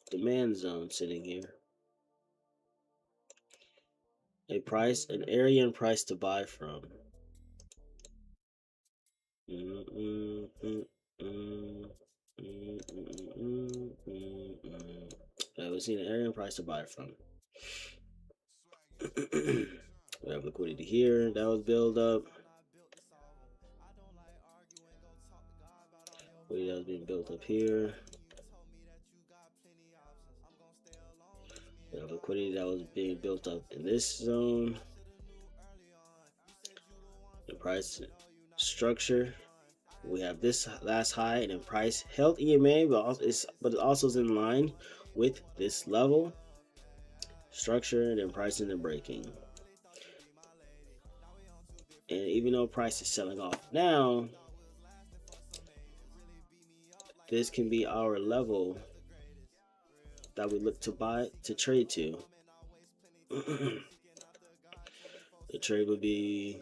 S2: demand zone sitting here. An area and price to buy from. We've seen an area and price to buy from. We have liquidity here. That was build up. That was being built up here. We have liquidity that was being built up in this zone. The price structure. We have this last high and then price held EMA, but it also is in line with this level structure and then pricing and breaking. And even though price is selling off now, this can be our level that we look to buy to trade to. The trade would be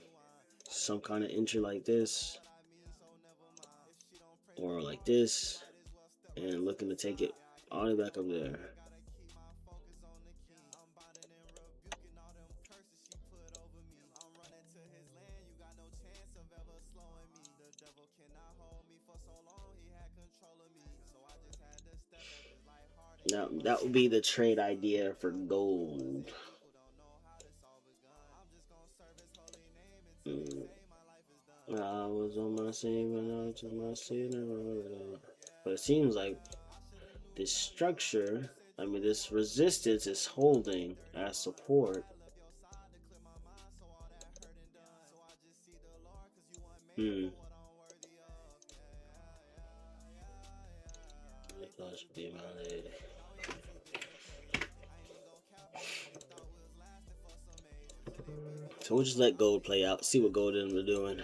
S2: some kind of entry like this or like this, and looking to take it all the way back up there. Now that would be the trade idea for gold. I was on my scene to my scene, but it seems like this structure, this resistance is holding as support. That should be my lady. So we'll just let gold play out, see what gold ends up doing.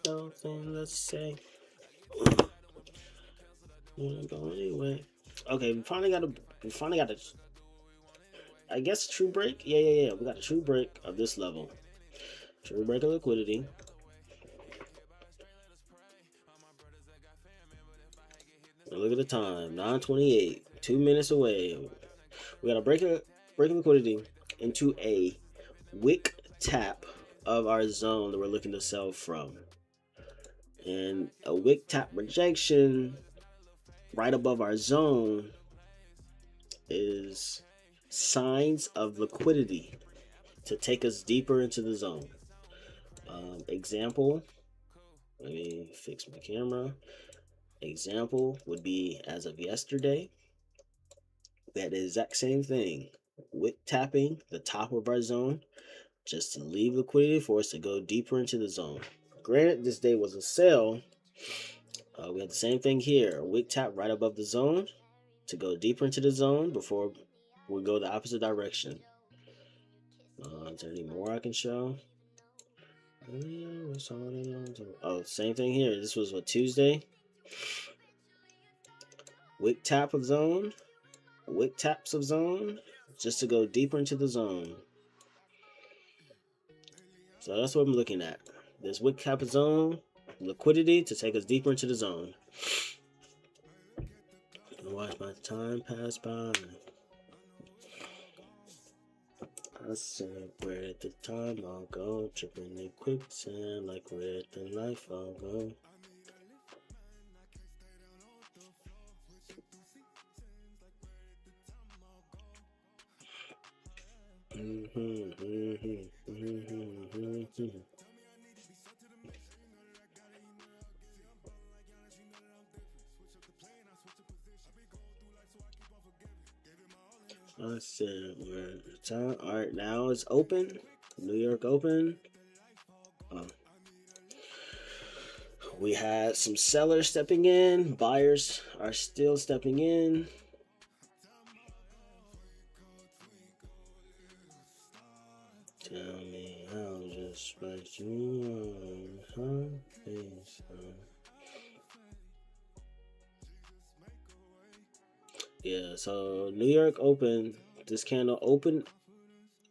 S2: Something let's say. Won't go anyway. Okay, we finally got a. I guess true break. Yeah. We got a true break of this level. True break of liquidity. And look at the time, 9:28. 2 minutes away. We got a break of liquidity into a wick tap of our zone that we're looking to sell from. And a wick tap rejection right above our zone is signs of liquidity to take us deeper into the zone. Example, let me fix my camera. Example would be as of yesterday. We had the exact same thing. Wick tapping the top of our zone just to leave liquidity for us to go deeper into the zone. Granted, this day was a sell. We had the same thing here. A wick tap right above the zone to go deeper into the zone before we go the opposite direction. Is there any more I can show? Oh, same thing here. This was what, Tuesday? Wick tap of zone. Wick taps of zone. Just to go deeper into the zone. So that's what I'm looking at. This wick tap of zone. Liquidity to take us deeper into the zone. Watch my time pass by. I said, where did the time all go? Tripping in quicksand, like where did the life all go? I said, where the time? All right, now it's open. New York open. We had some sellers stepping in. Buyers are still stepping in. Tell me how just what you want, huh? Yeah, so New York open. This candle opened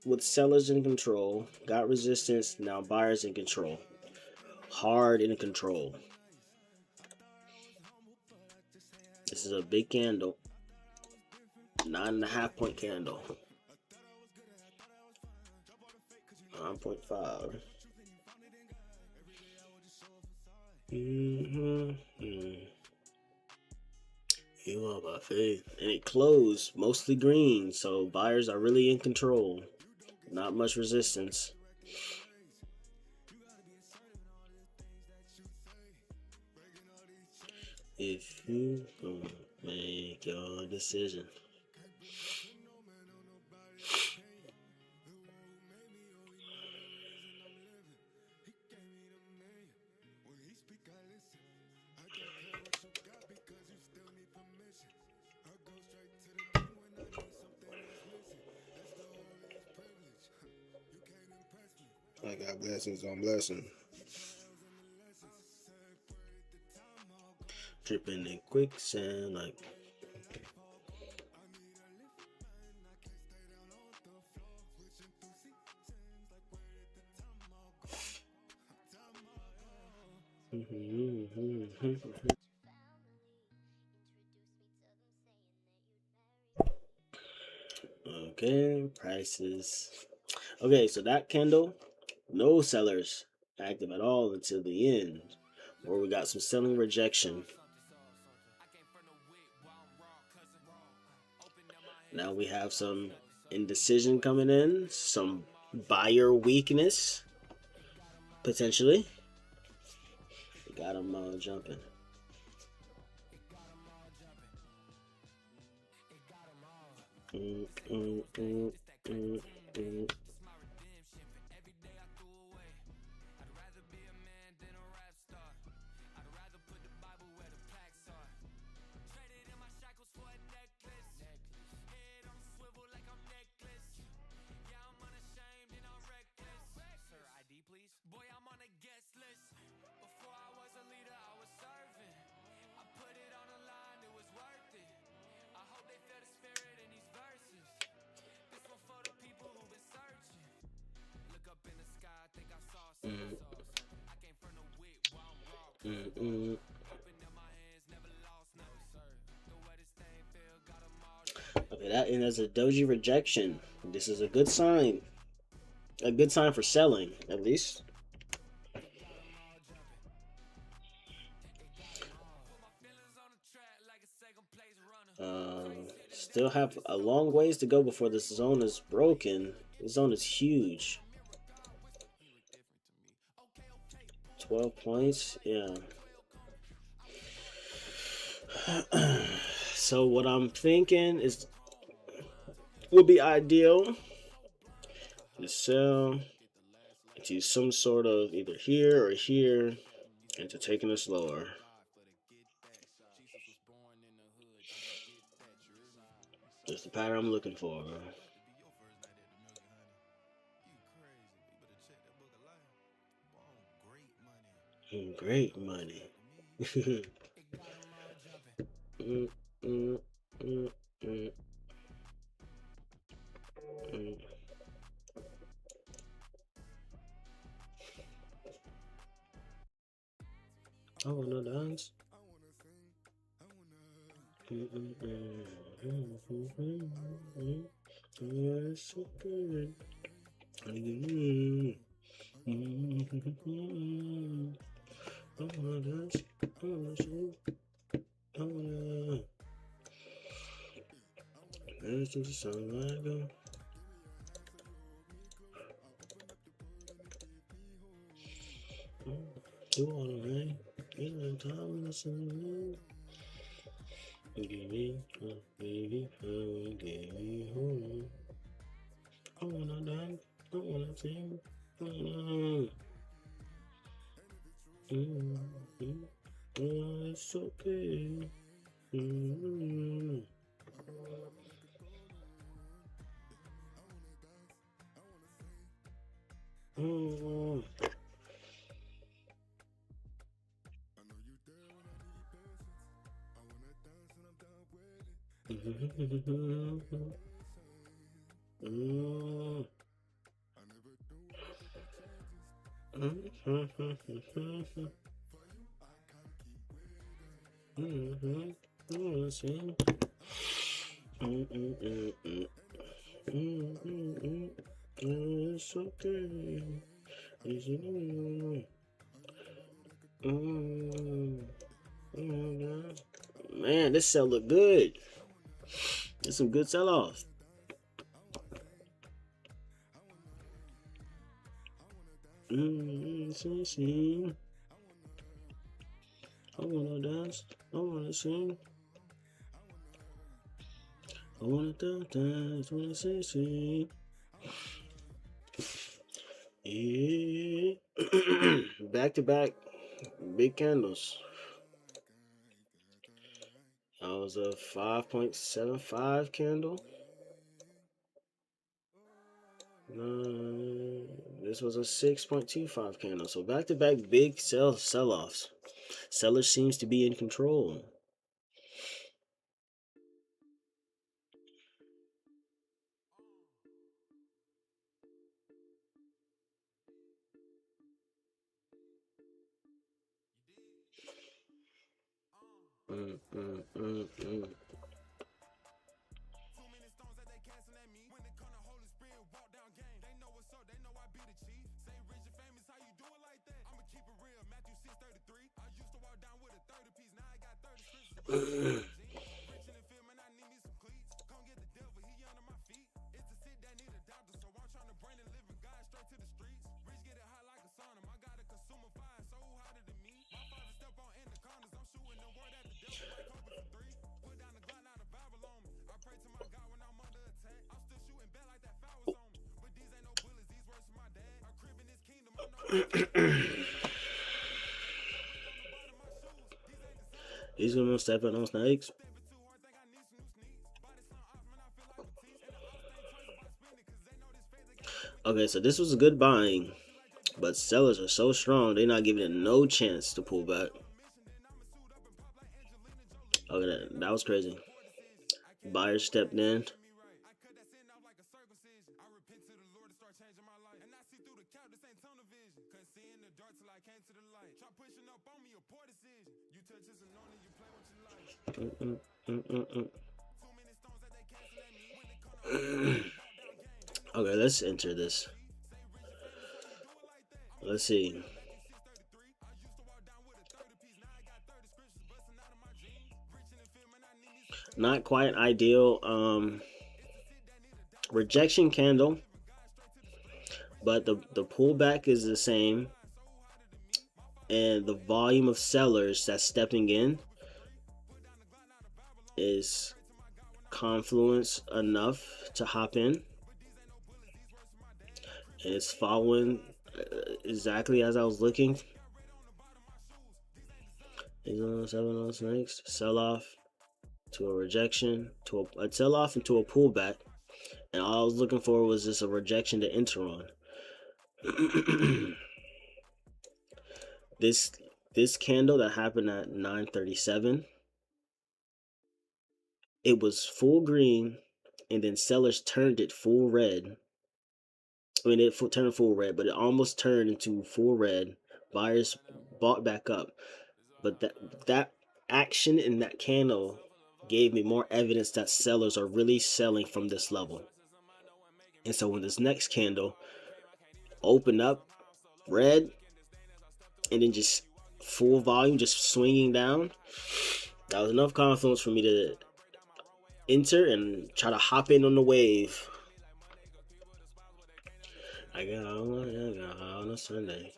S2: with sellers in control, got resistance, now buyers in control. Hard in control. This is a big candle. 9.5 point candle. 9.5. You are my faith. And it closed mostly green, so buyers are really in control. Not much resistance. If you gonna make your decision.
S8: I got blessings on blessings.
S2: Dripping in quicksand, like. Okay, prices. Okay, so that candle, no sellers active at all until the end, where we got some selling rejection. Now we have some indecision coming in, some buyer weakness, potentially. We got them jumping. Mm. Mm-mm. Okay, that and as a doji rejection. This is a good sign. A good sign for selling, at least. Still have a long ways to go before this zone is broken. This zone is huge. 12 points, yeah. So what I'm thinking is would be ideal to sell to some sort of either here or here and to taking it slower. That's the pattern I'm looking for. Great money. mm, mm, mm, mm, mm. I wanna dance. You're so good. I wanna dance. I wanna sing. I wanna dance to the song I go. You wanna rain? You like time in the sun. Give me, baby, give me home. I wanna dance. I wanna sing. I wanna. Oh, it's okay. It's okay. Man, this sell look good. There's some good sell-offs. I wanna dance. I wanna sing. I wanna dance. I wanna sing. Yeah. Back to back, big candles. That was a 5.75 candle. This was a 6.25 candle. So back to back big sell-offs. Seller seems to be in control. He's gonna step on snakes. Okay, so this was a good buying, but sellers are so strong they're not giving it no chance to pull back. Okay, that was crazy. Buyers stepped in.
S4: with cap, this ain't tunnel vision. Couldn't see in the dark till I came to the light. Try pushing up on me, a poor decision. You touch this and only you play what you like. Too many stones that they cancel at me. When they come
S2: Okay, let's enter this. Let's see. Not quite ideal. Rejection candle, but the pullback is the same, and the volume of sellers that's stepping in is confluence enough to hop in, and it's following exactly as I was looking. 7 on next, sell off to a rejection, to a sell off into a pullback, and all I was looking for was just a rejection to enter on. This candle that happened at 9:37, it was full green, and then sellers turned it full red. I mean, it turned full red, but it almost turned into full red. Buyers bought back up, but that action in that candle gave me more evidence that sellers are really selling from this level. And so when this next candle opened up red and then just full volume, just swinging down, that was enough confidence for me to enter and try to hop in on the wave. I got on a Sunday.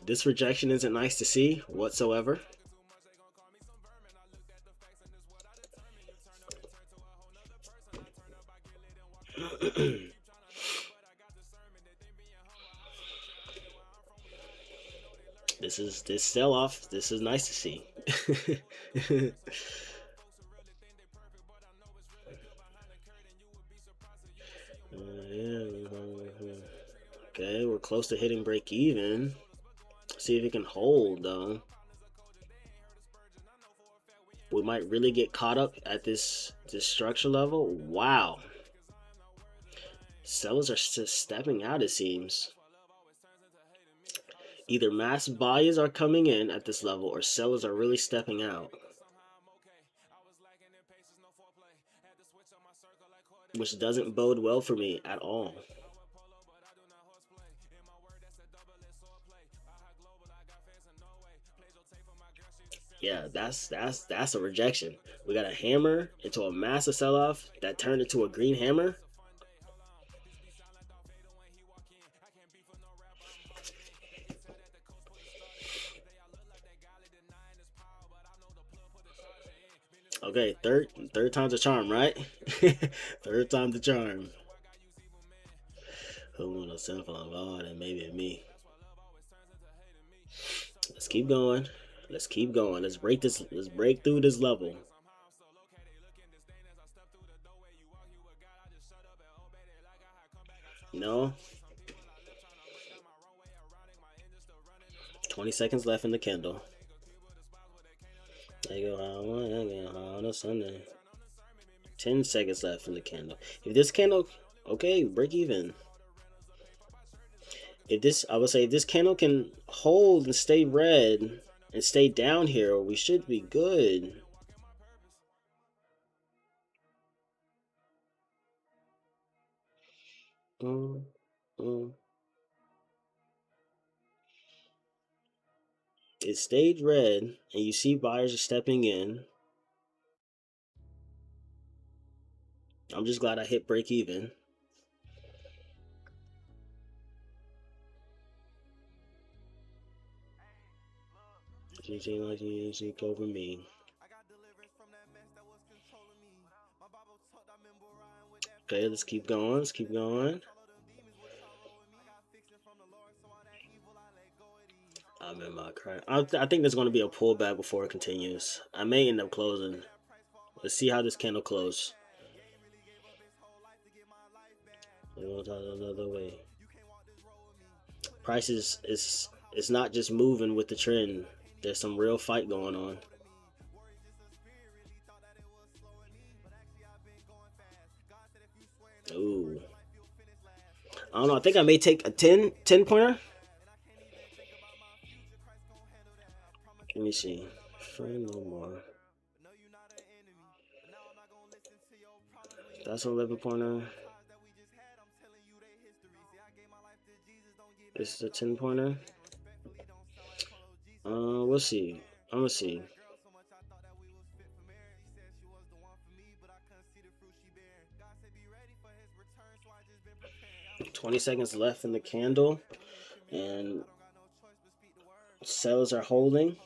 S2: This rejection isn't nice to see whatsoever. This sell off. This is nice to see. Okay, we're close to hitting break even. See if it can hold though. We might really get caught up at this structure level. Wow. Sellers are just stepping out, it seems. Either mass buyers are coming in at this level or sellers are really stepping out, which doesn't bode well for me at all. Yeah, that's a rejection. We got a hammer into a massive sell-off that turned into a green hammer. Okay, third time's a charm, right? Third time's the charm. Who wanna send for God and maybe me? Let's keep going. Let's keep going. Let's break this. Let's break through this level. No. 20 seconds left in the candle. There you go. On a Sunday. 10 seconds left in the candle. If this candle, okay, break even. If this, I would say, if this candle can hold and stay red and stay down here, we should be good. It stayed red, and you see buyers are stepping in. I'm just glad I hit break even. GG like you over me. Okay, let's keep going. Let's keep going. I'm in my crap. I think there's going to be a pullback before it continues. I may end up closing. Let's see how this candle closes. Another way. Price is not just moving with the trend. There's some real fight going on. Ooh. I don't know. I think I may take a 10 pointer. Let me see. Friend no more. That's an 11 pointer. This is a 10 pointer. We'll see. I'm gonna see. 20 seconds left in the candle, and cells are holding.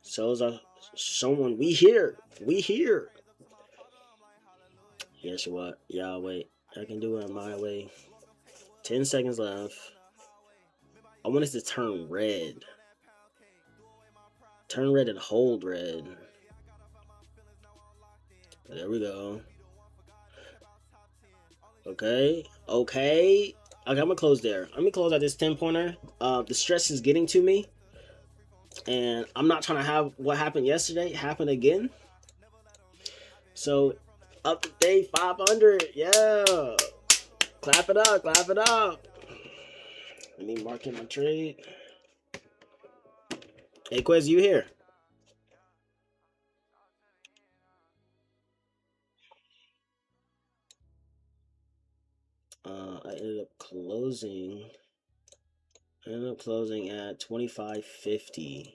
S2: Cells are showing we here. Guess what? Y'all wait. I can do it my way. 10 seconds left. I want it to turn red. Turn red and hold red. There we go. Okay. Okay, I'm gonna close there. Let me close out this 10 pointer. The stress is getting to me, and I'm not trying to have what happened yesterday happen again. So, up to day 500. Yeah. Clap it up. Let me mark in my trade. Hey, Quez, you here? I ended up closing at 25.50.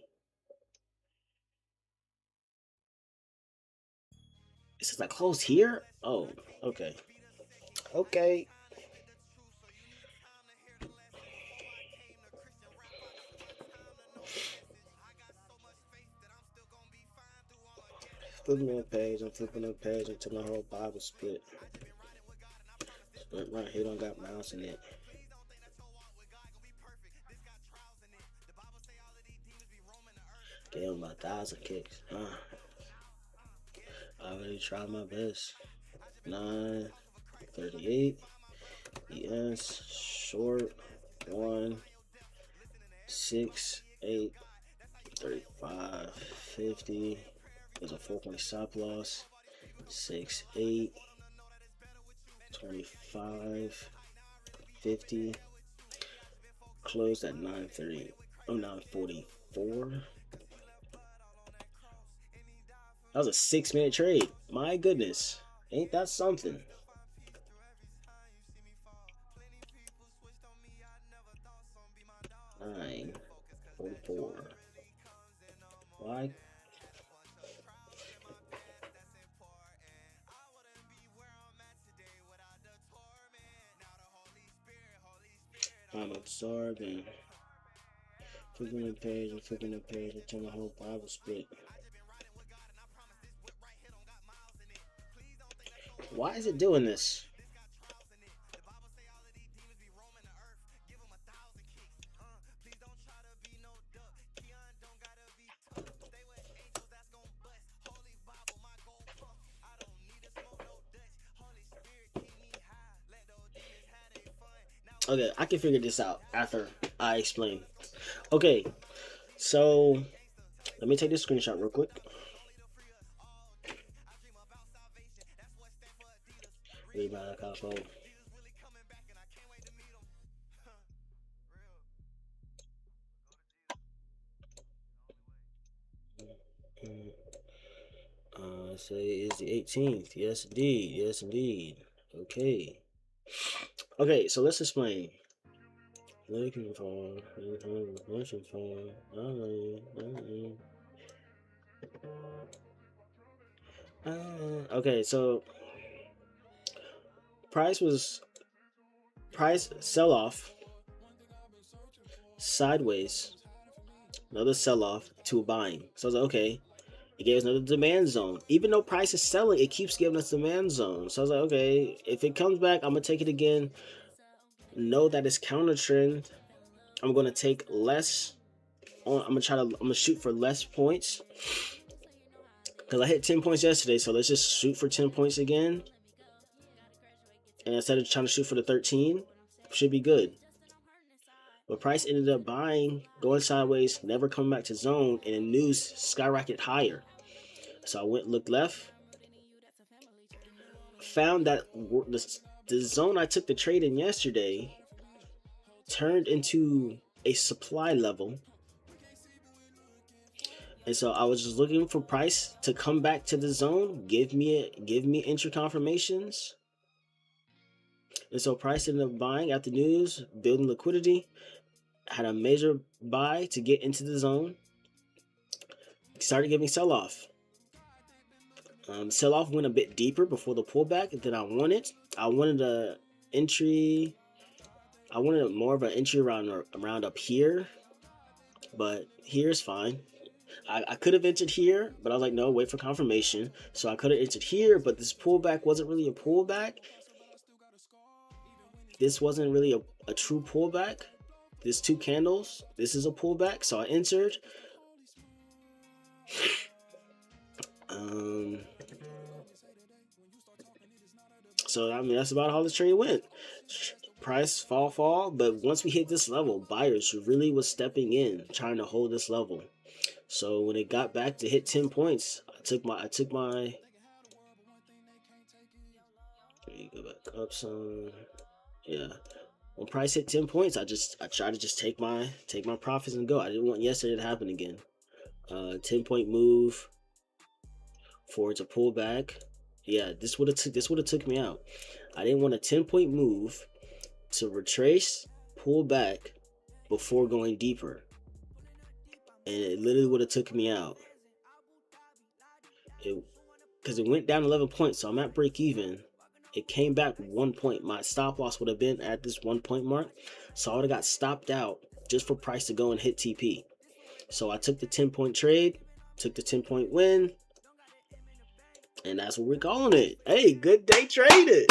S2: It says I closed here? Oh, okay. Okay. Flipping that page, I'm flipping that page until my whole Bible split. But right here don't got mouse in it. Gave him about 1,000 kicks. I already tried my best. 9:38. ES short 1 6 8 35 50. There's a 4-point stop loss. 6 8 25 50. Closed at 9:30. Oh, 9:44. That was a 6-minute trade. My goodness. Ain't that something? $9.44. Why? I'm absorbing. Flipping the page until my whole Bible split. Why is it doing this? Okay, I can figure this out after I explain. Okay, so let me take this screenshot real quick. Rebound, capo. Say it's the 18th. Yes, indeed. Yes, indeed. Okay. Okay, so let's explain. Looking for, okay, so price sell off, sideways, another sell off to buying. So I was like, okay, it gave us another demand zone. Even though price is selling, it keeps giving us demand zone. So I was like, okay, if it comes back, I'm gonna take it again. Know that it's counter trend. I'm gonna take less. I'm gonna shoot for less points because I hit 10 points yesterday. So let's just shoot for 10 points again. And instead of trying to shoot for the 13, should be good. But price ended up buying, going sideways, never coming back to zone, and the news skyrocketed higher. So I went, looked left, found that the zone I took the trade in yesterday turned into a supply level. And so I was just looking for price to come back to the zone, give me entry confirmations. And so price ended up buying after news, building liquidity, had a major buy to get into the zone, started giving sell-off. Sell-off went a bit deeper before the pullback than I wanted. I wanted a entry. I wanted more of an entry around up here, but here's fine. I could have entered here, but I was like, no, wait for confirmation. So I could have entered here, but this pullback wasn't really a pullback. This wasn't really a true pullback. There's 2 candles. This is a pullback, so I entered. So I mean, that's about how the trade went. Price fall, but once we hit this level, buyers really was stepping in, trying to hold this level. So when it got back to hit 10 points, I took my let me go back up some. Yeah. When price hit 10 points, I tried to just take my profits and go. I didn't want yesterday to happen again. 10-point move for it to pull back. Yeah, this would have took me out. I didn't want a 10-point move to retrace, pull back before going deeper. And it literally would have took me out. Because it went down 11 points, so I'm at break even. It came back 1 point. My stop loss would have been at this 1 point mark. So I would have got stopped out just for price to go and hit TP. So I took the 10-point trade, took the 10-point win. And that's what we're calling it. Hey, good day traded.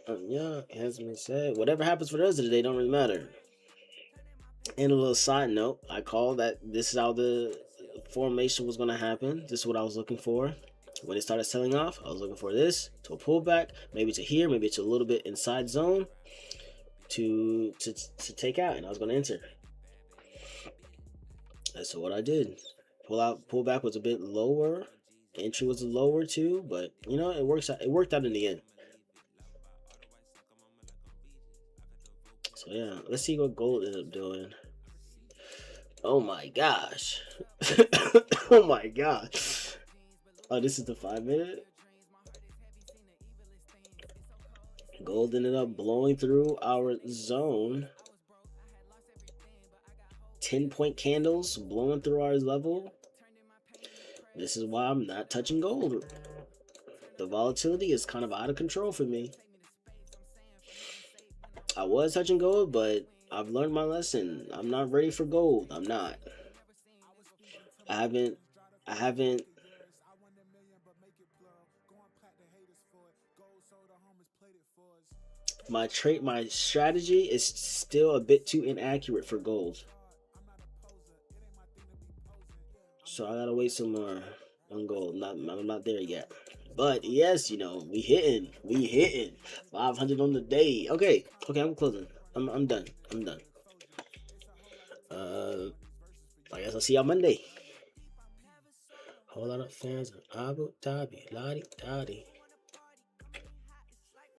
S2: Yeah, it has been said. Whatever happens for the rest of the day don't really matter. And a little side note, I called that this is how the formation was going to happen. This is what I was looking for. When it started selling off, I was looking for this to a pullback, maybe to here, maybe to a little bit inside zone to take out, and I was going to enter. That's what I did. Pullback was a bit lower. Entry was lower too, but you know, it worked out in the end. So yeah, let's see what gold ended up doing. Oh my gosh. Oh my gosh. Oh, this is the 5-minute. Gold ended up blowing through our zone. 10-point candles blowing through our level. This is why I'm not touching gold. The volatility is kind of out of control for me. I was touching gold, but I've learned my lesson. I'm not ready for gold. I'm not. I haven't. My strategy is still a bit too inaccurate for gold. So I gotta wait some more on gold. I'm not there yet. But yes, you know, we hitting 500 on the day. Okay, I'm closing. I'm done. I guess I'll see y'all Monday. Whole lot of fans of Abu Dhabi, Lottie Dottie.